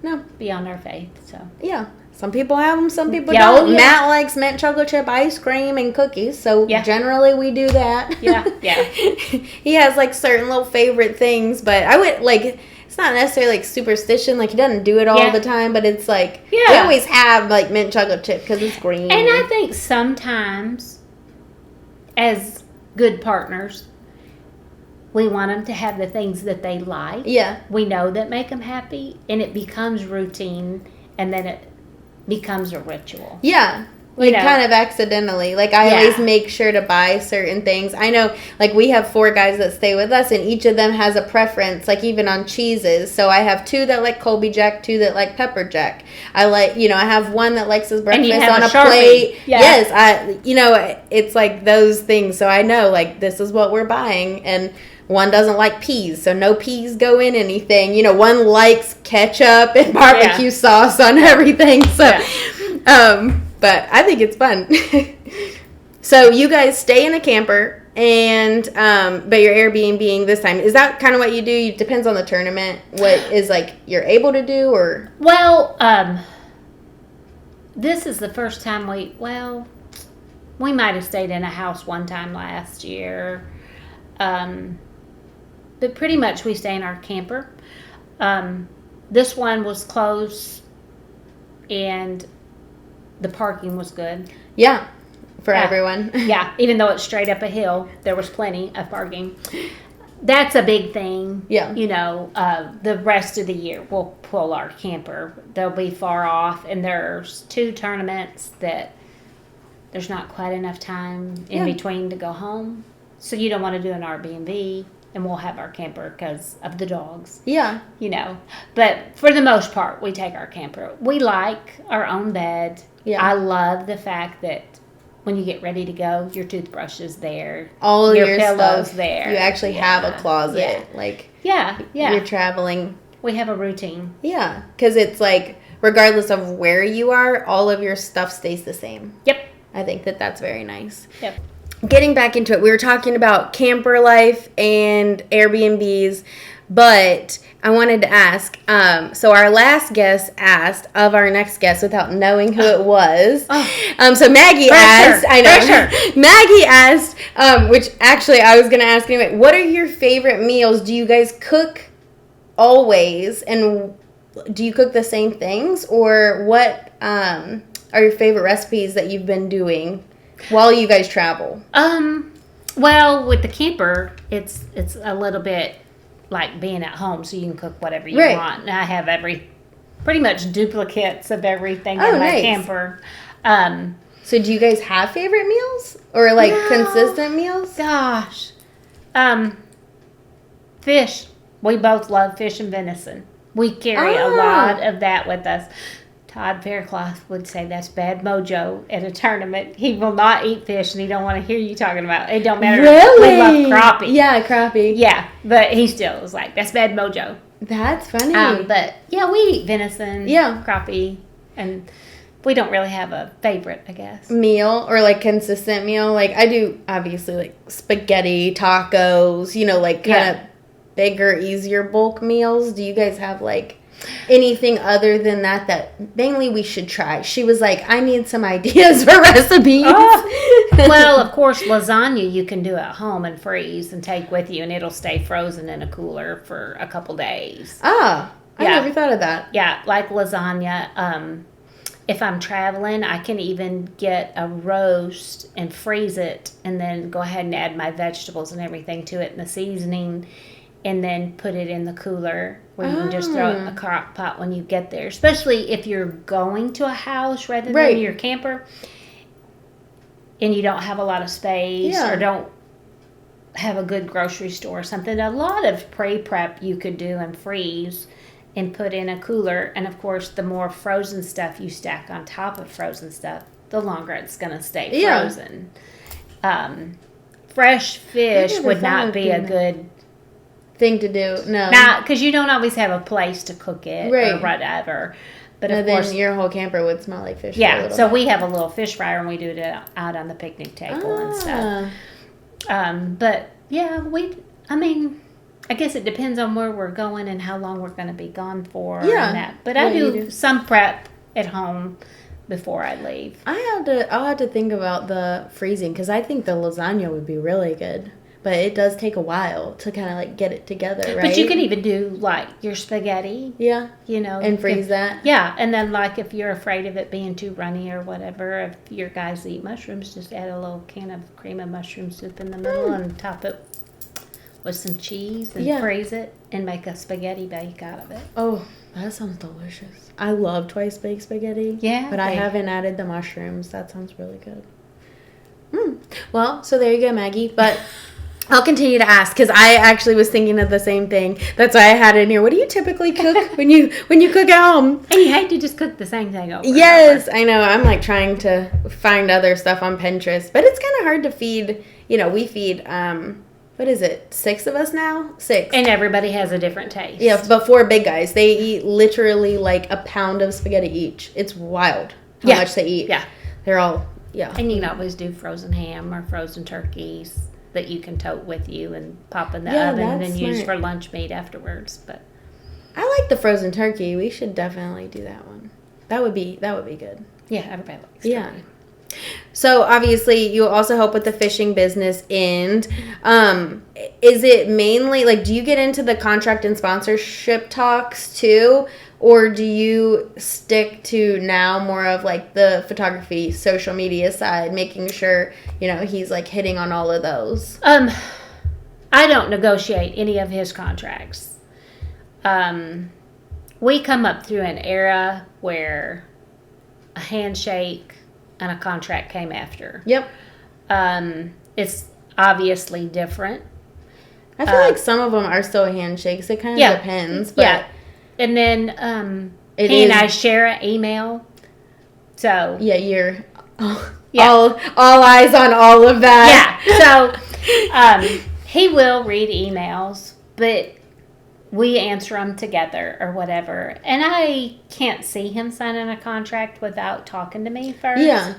No. Beyond our faith. So yeah. Some people have them, some people don't. Yeah. Matt likes mint chocolate chip ice cream and cookies, so generally we do that. Yeah. He has like certain little favorite things, but I would like, it's not necessarily like superstition, like he doesn't do it all the time, but it's like, we always have like mint chocolate chip because it's green. And I think sometimes as good partners, we want them to have the things that they like. Yeah. We know that make them happy, and it becomes routine, and then it becomes a ritual. Yeah. Like kind of accidentally. Like I always make sure to buy certain things. I know like we have 4 guys that stay with us, and each of them has a preference, like even on cheeses. So I have 2 that like Colby Jack, 2 that like pepper jack. I like, I have one that likes his breakfast on a plate. Yeah. Yes, it's like those things. So I know like this is what we're buying, and one doesn't like peas, so no peas go in anything. One likes ketchup and barbecue sauce on everything. So, but I think it's fun. So you guys stay in a camper, and but you're Airbnb-ing this time. Is that kind of what you do? It depends on the tournament. What is like you're able to do, or? Well, this is the first time we might have stayed in a house one time last year. But pretty much we stay in our camper. This one was close, and the parking was good. Yeah, for everyone. Yeah, even though it's straight up a hill, there was plenty of parking. That's a big thing. Yeah. The rest of the year we'll pull our camper. They'll be far off, and there's 2 tournaments that there's not quite enough time in between to go home. So you don't want to do an Airbnb. and we'll have our camper because of the dogs. Yeah. You know, but for the most part, we take our camper. We like our own bed. Yeah. I love the fact that when you get ready to go, your toothbrush is there. All your stuff, pillows there. You actually have a closet. Yeah. Like, yeah. you're traveling. We have a routine. Yeah. Because it's like, regardless of where you are, all of your stuff stays the same. Yep. I think that that's very nice. Yep. Getting back into it, we were talking about camper life and Airbnbs, but I wanted to ask, so our last guest asked of our next guest without knowing who it was. So Maggie asked, I know, Maggie asked, which actually I was going to ask anyway, what are your favorite meals? Do you guys cook always, and do you cook the same things, or what are your favorite recipes that you've been doing while you guys travel? Well, with the camper, it's a little bit like being at home, so you can cook whatever you want. And I have pretty much duplicates of everything in my camper. So do you guys have favorite meals or like consistent meals? Gosh, fish. We both love fish and venison. We carry a lot of that with us. Todd Faircloth would say that's bad mojo at a tournament. He will not eat fish, and he don't want to hear you talking about it. It don't matter. Really? We love crappie. Yeah, crappie. Yeah, but he still was like, that's bad mojo. That's funny. But, yeah, we eat venison, crappie, and we don't really have a favorite, I guess. Meal or, like, consistent meal. Like, I do, obviously, like, spaghetti, tacos, you know, like, kind of bigger, easier bulk meals. Do you guys have, like, anything other than that mainly we should try? She was like, I need some ideas for recipes. Well, of course, lasagna you can do at home and freeze and take with you, and it'll stay frozen in a cooler for a couple days. I never thought of that. Yeah, like lasagna. If I'm traveling, I can even get a roast and freeze it, and then go ahead and add my vegetables and everything to it and the seasoning, and then put it in the cooler where you can just throw it in the crock pot when you get there. Especially if you're going to a house rather than your camper and you don't have a lot of space or don't have a good grocery store or something. A lot of pre-prep you could do and freeze and put in a cooler. And, of course, the more frozen stuff you stack on top of frozen stuff, the longer it's going to stay frozen. Fresh fish would not be a good thing to do. No, because you don't always have a place to cook it or whatever. But of course, then your whole camper would smell like fish. Yeah, so we have a little fish fryer and we do it out on the picnic table and stuff. But yeah, I guess it depends on where we're going and how long we're going to be gone for. Yeah, and that. But I do some prep at home before I leave. I'll have to think about the freezing, because I think the lasagna would be really good. But it does take a while to kind of like get it together, right? But you can even do like your spaghetti. Yeah. You know. And freeze that. Yeah. And then like if you're afraid of it being too runny or whatever, if your guys eat mushrooms, just add a little can of cream of mushroom soup in the middle and top it with some cheese and freeze it and make a spaghetti bake out of it. Oh, that sounds delicious. I love twice baked spaghetti. Yeah. But I haven't added the mushrooms. That sounds really good. Well, so there you go, Maggie. But I'll continue to ask, because I actually was thinking of the same thing. That's why I had it in here. What do you typically cook when you cook at home? And you hate to just cook the same thing over. Yes, I know. I'm like trying to find other stuff on Pinterest, but it's kind of hard to feed. You know, we feed. What is it? 6 of us now? 6. And everybody has a different taste. Yeah, but 4 big guys. They eat literally like a pound of spaghetti each. It's wild how much they eat. Yeah, they're all And you can always do frozen ham or frozen turkeys that you can tote with you and pop in the oven and then use for lunch meat afterwards. But I like the frozen turkey. We should definitely do that one. That would be good. Yeah, everybody likes turkey. So obviously you also help with the fishing business, and is it mainly like, do you get into the contract and sponsorship talks too, or do you stick to now more of like the photography, social media side, making sure, you know, he's like hitting on all of those? I don't negotiate any of his contracts. We come up through an era where a handshake and a contract came after. Yep. It's obviously different. I feel like some of them are still handshakes. It kind of depends. But yeah. And then he and I share an email. So yeah, you're all eyes on all of that. Yeah. So he will read emails, but we answer them together or whatever. And I can't see him signing a contract without talking to me first. Yeah.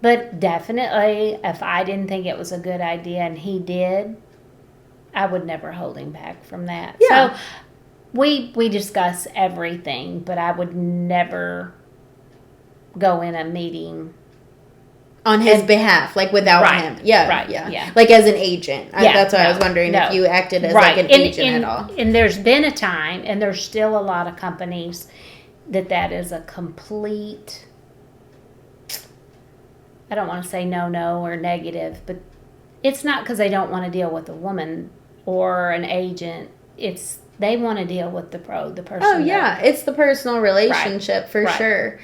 But definitely, if I didn't think it was a good idea and he did, I would never hold him back from that. Yeah. So we discuss everything, but I would never go in a meeting on his behalf, like without him. Yeah. Right. Yeah. Yeah. Like as an agent. Yeah, That's why I was wondering if you acted as like an agent at all. And there's been a time, and there's still a lot of companies that is a complete, I don't want to say no or negative, but it's not because they don't want to deal with a woman or an agent. It's they want to deal with the person. Oh yeah, it's the personal relationship for sure.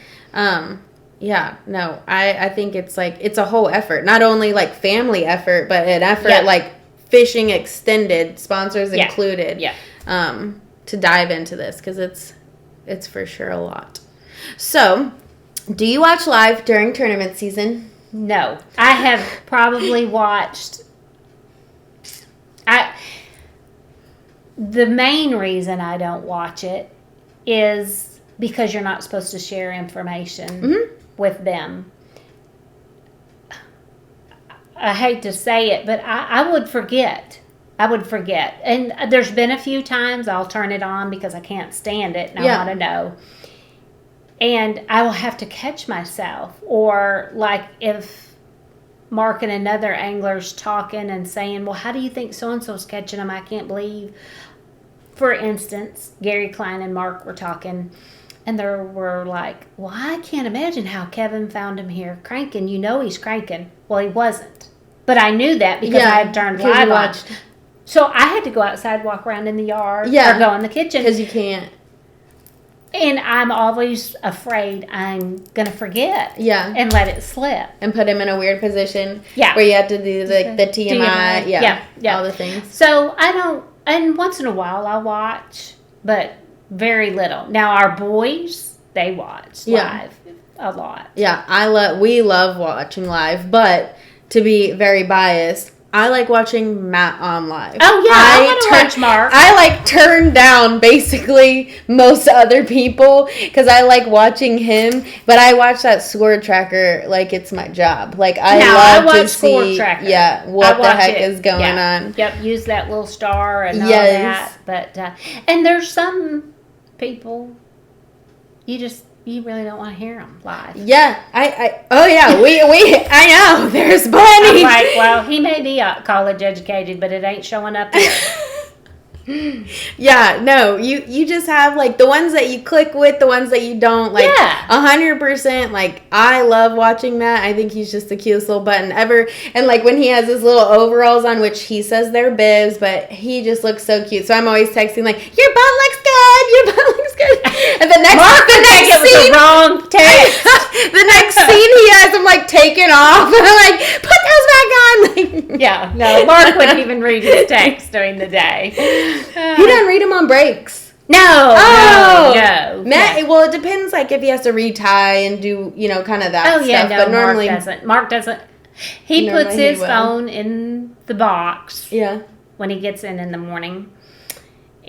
Yeah, no, I think it's like it's a whole effort, not only like family effort, but an effort like fishing extended, sponsors included. Yeah. To dive into this because it's for sure a lot. So, do you watch live during tournament season? No, I have probably watched. The main reason I don't watch it is because you're not supposed to share information with them. I hate to say it, but I would forget. And there's been a few times I'll turn it on because I can't stand it and I want to know. And I will have to catch myself. Or like if Mark and another angler's talking and saying, well, how do you think so-and-so's catching them? I can't believe. For instance, Gary Klein and Mark were talking, and they were like, well, I can't imagine how Kevin found him here cranking. You know he's cranking. Well, he wasn't. But I knew that because I had turned live on. So I had to go outside, walk around in the yard, or go in the kitchen. Because you can't. And I'm always afraid I'm going to forget. Yeah. And let it slip. And put him in a weird position. Yeah. Where you have to do the TMI. Yeah. All the things. So I don't, and once in a while I'll watch, but very little. Now our boys, they watch live a lot. Yeah. We love watching live, but to be very biased, I like watching Matt on live. Oh, yeah. I want to watch Mark. I like turn down basically most other people because I like watching him, but I watch that score tracker like it's my job. Like I love to see what the heck is going on. Yep, use that little star and all that. But and there's some people you really don't want to hear them live. Yeah, I know. There's plenty. I'm like, well, he may be college educated, but it ain't showing up here. Yeah, no, you just have like the ones that you click with, the ones that you don't, like 100%. Like I love watching Matt. I think he's just the cutest little button ever. And like when he has his little overalls on, which he says they're bibs, but he just looks so cute. So I'm always texting like, your butt looks good, your butt looks good. And the next scene, the wrong text. The next scene he has him like taken off, and I'm like, put those back on. Like, yeah, no, Mark wouldn't even read his text during the day. He doesn't read them on breaks. No. Matt, well, it depends, like, if he has to retie and do, kind of that stuff. No, but normally, Mark doesn't. He puts his phone in the box. Yeah. When he gets in the morning.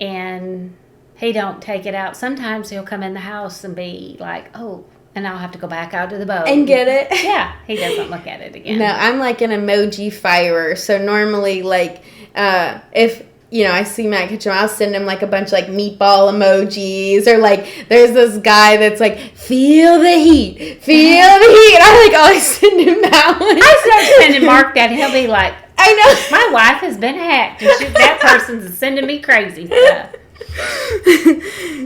And he don't take it out. Sometimes he'll come in the house and be like, oh, and I'll have to go back out to the boat. And get it. Yeah. He doesn't look at it again. No, I'm like an emoji firer. So normally, like, if I see Matt catch him, I'll send him like a bunch of like meatball emojis, or like there's this guy that's like, feel the heat. And I like always send him that one. I start sending Mark that, he'll be like, I know. My wife has been hacked and that person's sending me crazy stuff.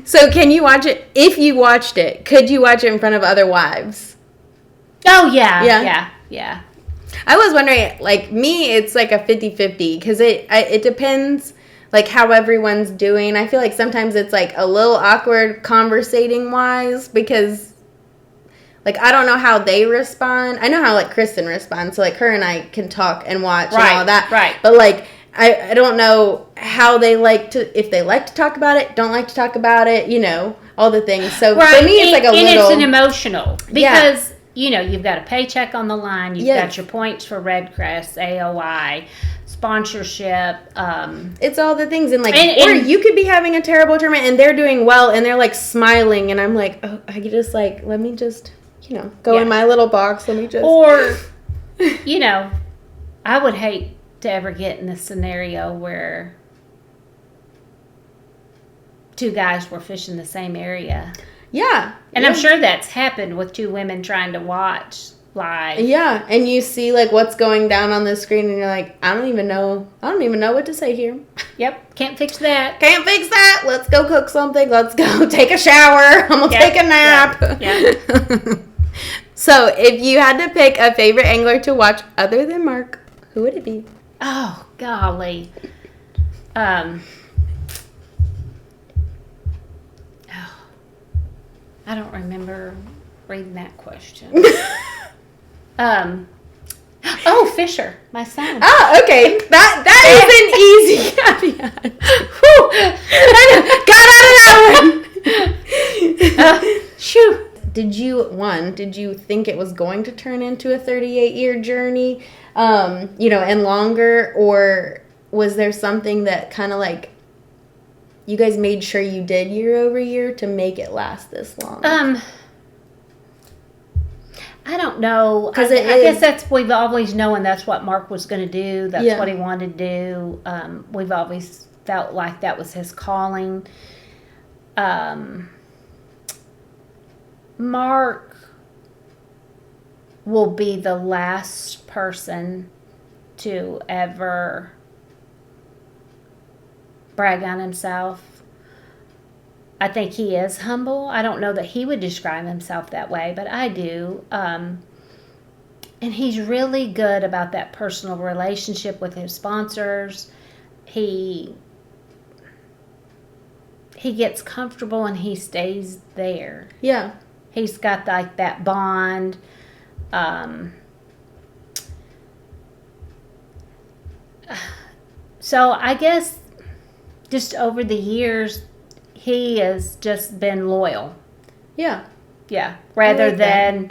So can you watch it? If you watched it, could you watch it in front of other wives? Oh yeah. I was wondering, like me, it's like a 50-50 because it depends like how everyone's doing. I feel like sometimes it's like a little awkward conversating wise because like I don't know how they respond. I know how like Kristen responds, so like her and I can talk and watch and all that. Right. But like I don't know how they if they like to talk about it, don't like to talk about it, all the things. So for me, it's like a little... And it's an emotional. Because, you've got a paycheck on the line. You've got your points for Red Crest, AOI, sponsorship. It's all the things. And or you could be having a terrible tournament and they're doing well and they're like smiling. And I'm like, oh, I could just let me just, go in my little box. Let me just... Or, I would hate to ever get in this scenario where two guys were fishing the same area. Yeah. And I'm sure that's happened with two women trying to watch live. Yeah. And you see what's going down on the screen and you're like, I don't even know what to say here. Yep. Can't fix that. Can't fix that. Let's go cook something. Let's go take a shower. I'm going to take a nap. Yeah. So if you had to pick a favorite angler to watch other than Mark, who would it be? Oh, golly. I don't remember reading that question. Fisher, my son. Oh, okay. That is an easy caveat. Got out of that one. Shoo. Did you think it was going to turn into a 38-year journey, and longer, or was there something that kind of you guys made sure you did year over year to make it last this long? I don't know. I guess we've always known that's what Mark was going to do. That's what he wanted to do. We've always felt like that was his calling. Mark will be the last person to ever brag on himself. I think he is humble. I don't know that he would describe himself that way, but I do. And he's really good about that personal relationship with his sponsors. He gets comfortable and he stays there. Yeah. He's got that bond. So I guess just over the years, he has just been loyal. Yeah. Yeah. Rather than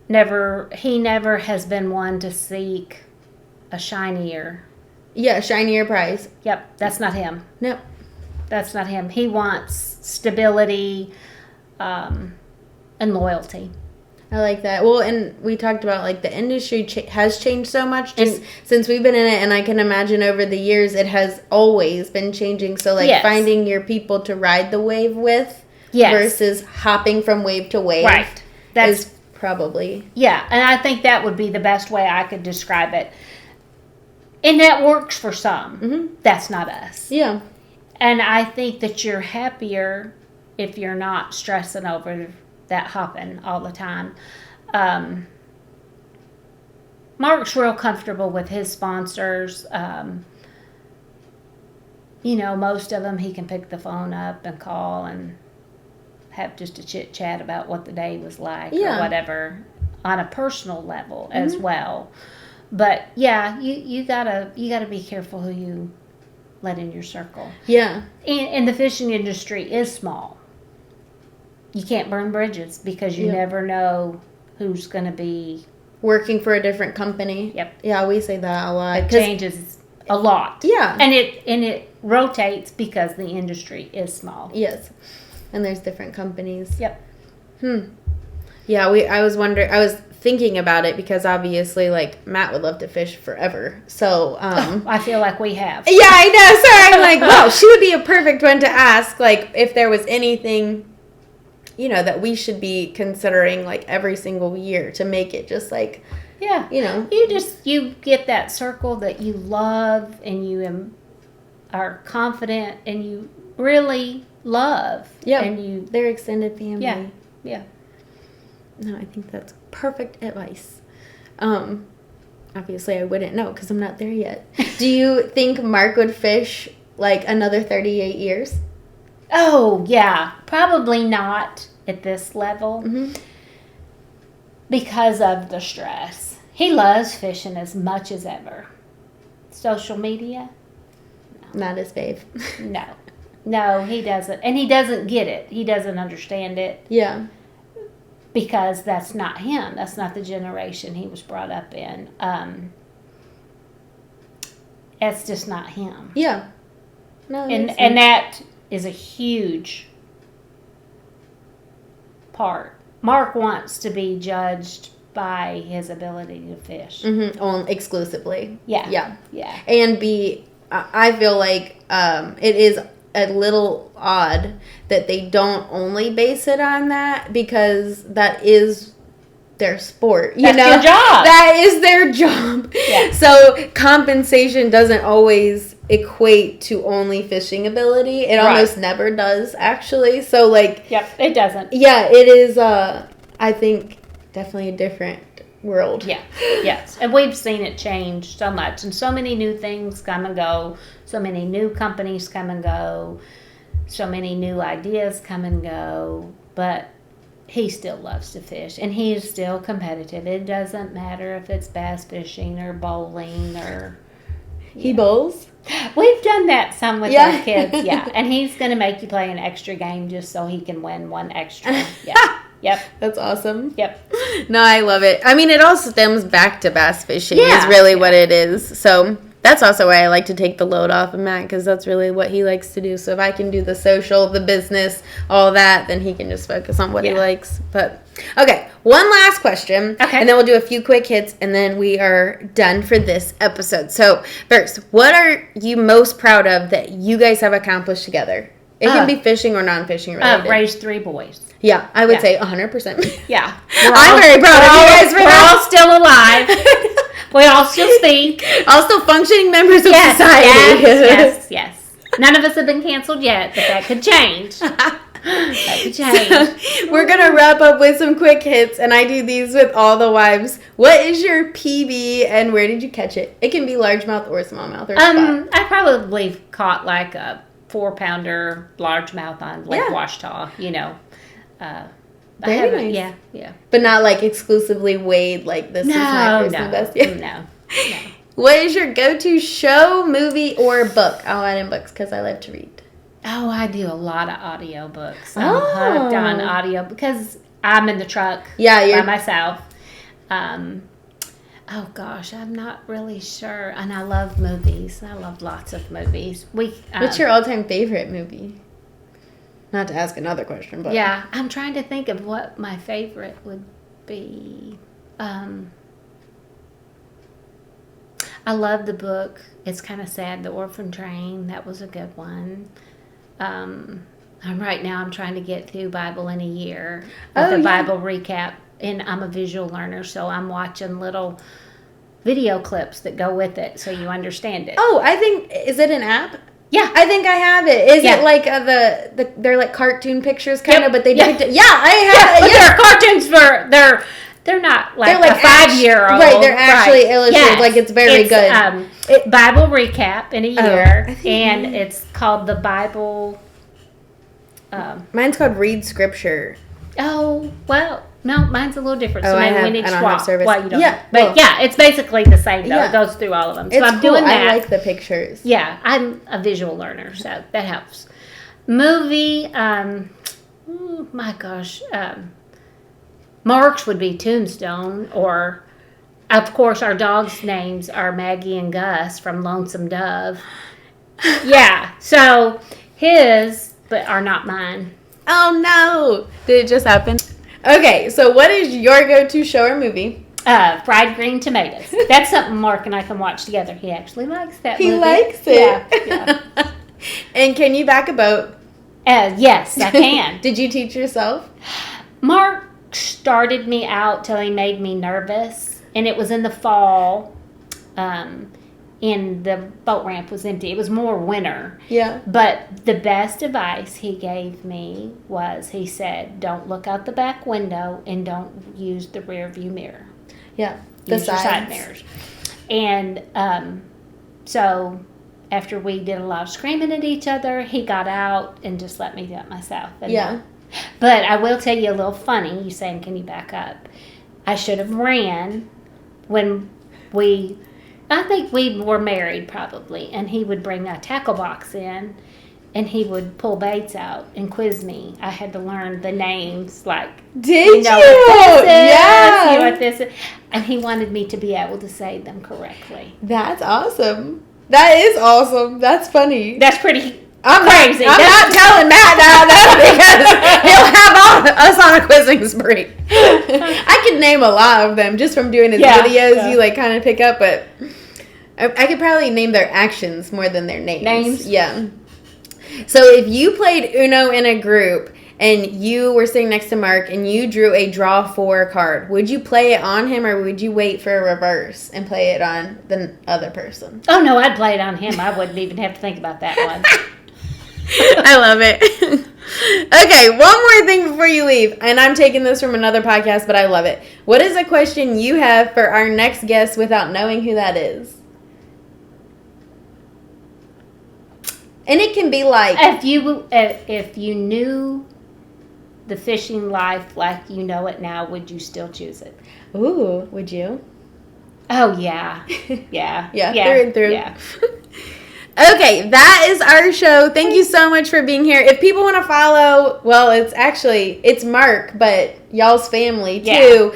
he never has been one to seek a shinier. Yeah, shinier prize. Yep. That's not him. Nope. That's not him. He wants stability, and loyalty. I like that. Well, and we talked about the industry has changed so much since we've been in it, and I can imagine over the years it has always been changing. So finding your people to ride the wave with versus hopping from wave to wave. Right. That's probably. Yeah, and I think that would be the best way I could describe it. And that works for some. Mm-hmm. That's not us. Yeah. And I think that you're happier if you're not stressing over that hopping all the time. Mark's real comfortable with his sponsors. Most of them he can pick the phone up and call and have just a chit chat about what the day was like or whatever on a personal level as well. But you gotta be careful who you let in your circle. Yeah. And the fishing industry is small. You can't burn bridges because you never know who's going to be working for a different company. Yep. Yeah, we say that a lot. It changes a lot. Yeah. And it rotates because the industry is small. Yes. And there's different companies. Yep. Yeah, I was thinking about it because obviously Matt would love to fish forever. So I feel like we have. Yeah, I know. So I'm like, well, she would be a perfect one to ask if there was anything that we should be considering every single year to make it just you get that circle that you love and you are confident and you really love. Yeah. And they're extended family. Yeah. Yeah. No, I think that's perfect advice. Obviously I wouldn't know because I'm not there yet. Do you think Mark would fish another 38 years? Oh, yeah. Probably not at this level because of the stress. He loves fishing as much as ever. social media. Not his fave. No, he doesn't. And he doesn't get it. He doesn't understand it. Yeah. Because that's not him. That's not the generation he was brought up in. It's just not him. Yeah. No, and that is a huge part. Mark wants to be judged by his ability to fish. Exclusively. Yeah. And I feel like it is a little odd that they don't only base it on that, because that is their sport. That's their job. That is their job. Yeah. So compensation doesn't always equate to only fishing ability. It almost never does, actually. So, like... Yep, it doesn't. Yeah, it is, I think, definitely a different world. Yeah, yes. And we've seen it change so much. And so many new things come and go. So many new companies come and go. So many new ideas come and go. But he still loves to fish. And he is still competitive. It doesn't matter if it's bass fishing or bowling or... He bowls? We've done that some with our kids, yeah. And he's going to make you play an extra game just so he can win one extra. Yeah. Yep. That's awesome. Yep. No, I love it. I mean, it all stems back to bass fishing is really what it is. So that's also why I like to take the load off of Matt, because that's really what he likes to do. So if I can do the social, the business, all that, then he can just focus on what he likes. But, okay, one last question. Okay. And then we'll do a few quick hits, and then we are done for this episode. So, first, what are you most proud of that you guys have accomplished together? It can be fishing or non-fishing related. Raised 3 boys. Yeah, I would say 100%. Yeah. I'm very proud of you guys for that. We're all still alive. We all still speak. All still functioning members of society. Yes. None of us have been canceled yet, but that could change. That could change. So, we're going to wrap up with some quick hits, and I do these with all the wives. What is your PB, and where did you catch it? It can be largemouth or smallmouth or spot. I probably caught like a 4-pounder largemouth on Lake Washita, you know. Very nice. Yeah. But not like exclusively weighed, like this is my personal best. No. What is your go-to show, movie, or book? I'll add in books because I love to read. Oh, I do a lot of audiobooks. I'm hooked on audio because I'm in the truck by myself. Oh gosh, I'm not really sure. And I love movies. I love lots of movies. What's your all-time favorite movie? Not to ask another question, but... Yeah, I'm trying to think of what my favorite would be. I love the book. It's kind of sad, The Orphan Train. That was a good one. Right now I'm trying to get through Bible in a Year with a Bible recap. And I'm a visual learner, so I'm watching little video clips that go with it so you understand it. Oh, I think... Is it an app? Yeah. I think I have it. Is it like they're like cartoon pictures kind of, but they depict it? Yeah, I have it. They're cartoons they're not like a 5-year-old. Right, they're actually illustrated. Like it's very good. Bible recap in a year, and it's called the Bible. Mine's called Read Scripture. Oh, well, no, mine's a little different. So maybe we need to swap. Well, you don't. Yeah, but it's basically the same though. It goes through all of them. So I'm doing that. I like the pictures. Yeah, I'm a visual learner, so that helps. Movie, my gosh, Mark's would be Tombstone, or of course our dogs' names are Maggie and Gus from Lonesome Dove. Yeah, so his, but are not mine. Oh no! Did it just happen? Okay, so what is your go-to show or movie? Fried green tomatoes. That's something Mark and I can watch together. He actually likes that movie. He likes it. Yeah. And can you back a boat? Yes, I can. Did you teach yourself? Mark started me out till he made me nervous, and it was in the fall. And the boat ramp was empty. It was more winter. Yeah. But the best advice he gave me was, he said, don't look out the back window and don't use the rear view mirror. Yeah. Use your side mirrors. And so after we did a lot of screaming at each other, he got out and just let me do it myself. And but I will tell you a little funny. You saying, can you back up? I should have ran when we I think we were married probably, and he would bring a tackle box in, and he would pull baits out and quiz me. I had to learn the names, like, Did you? You Know what this is, yeah. you know what this is. And he wanted me to be able to say them correctly. That's awesome. That is awesome. That's funny. That's pretty I'm crazy. I'm not telling Matt that because he'll have us on a quizzing spree. I could name a lot of them just from doing his videos. Yeah. You like kind of pick up, but I could probably name their actions more than their names. Names? Yeah. So if you played Uno in a group and you were sitting next to Mark and you drew a draw 4 card, would you play it on him or would you wait for a reverse and play it on the other person? Oh, no, I'd play it on him. I wouldn't even have to think about that one. I love it. Okay, one more thing before you leave, and I'm taking this from another podcast, but I love it. What is a question you have for our next guest without knowing who that is? And it can be like, If you knew the fishing life like you know it now, would you still choose it? ooh, would you? Oh, yeah. Yeah. Yeah, through and through. Yeah. Okay, that is our show. Thank you so much for being here. If people want to follow, well, it's Mark, but y'all's family too,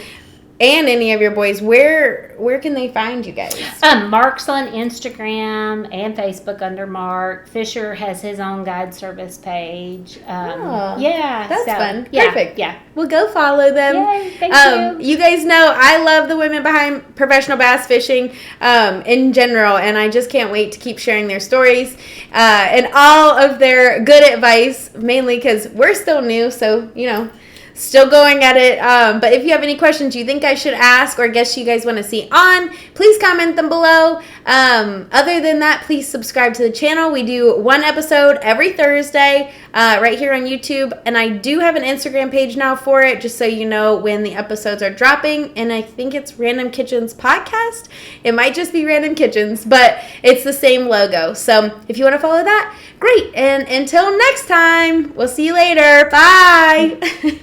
and any of your boys, where can they find you guys? Mark's on Instagram and Facebook under Mark. Fisher has his own guide service page. That's fun. Yeah, Perfect. Yeah. Well, go follow them. Yay, thank you. You guys know I love the women behind professional bass fishing in general, and I just can't wait to keep sharing their stories and all of their good advice, mainly because we're still new, so, still going at it. But if you have any questions you think I should ask or guests you guys want to see on, please comment them below. Other than that, please subscribe to the channel. We do one episode every Thursday right here on YouTube. And I do have an Instagram page now for it, just so you know when the episodes are dropping. And I think it's Random Kitchens Podcast. It might just be Random Kitchens, but it's the same logo. So if you want to follow that, great. And until next time, we'll see you later. Bye.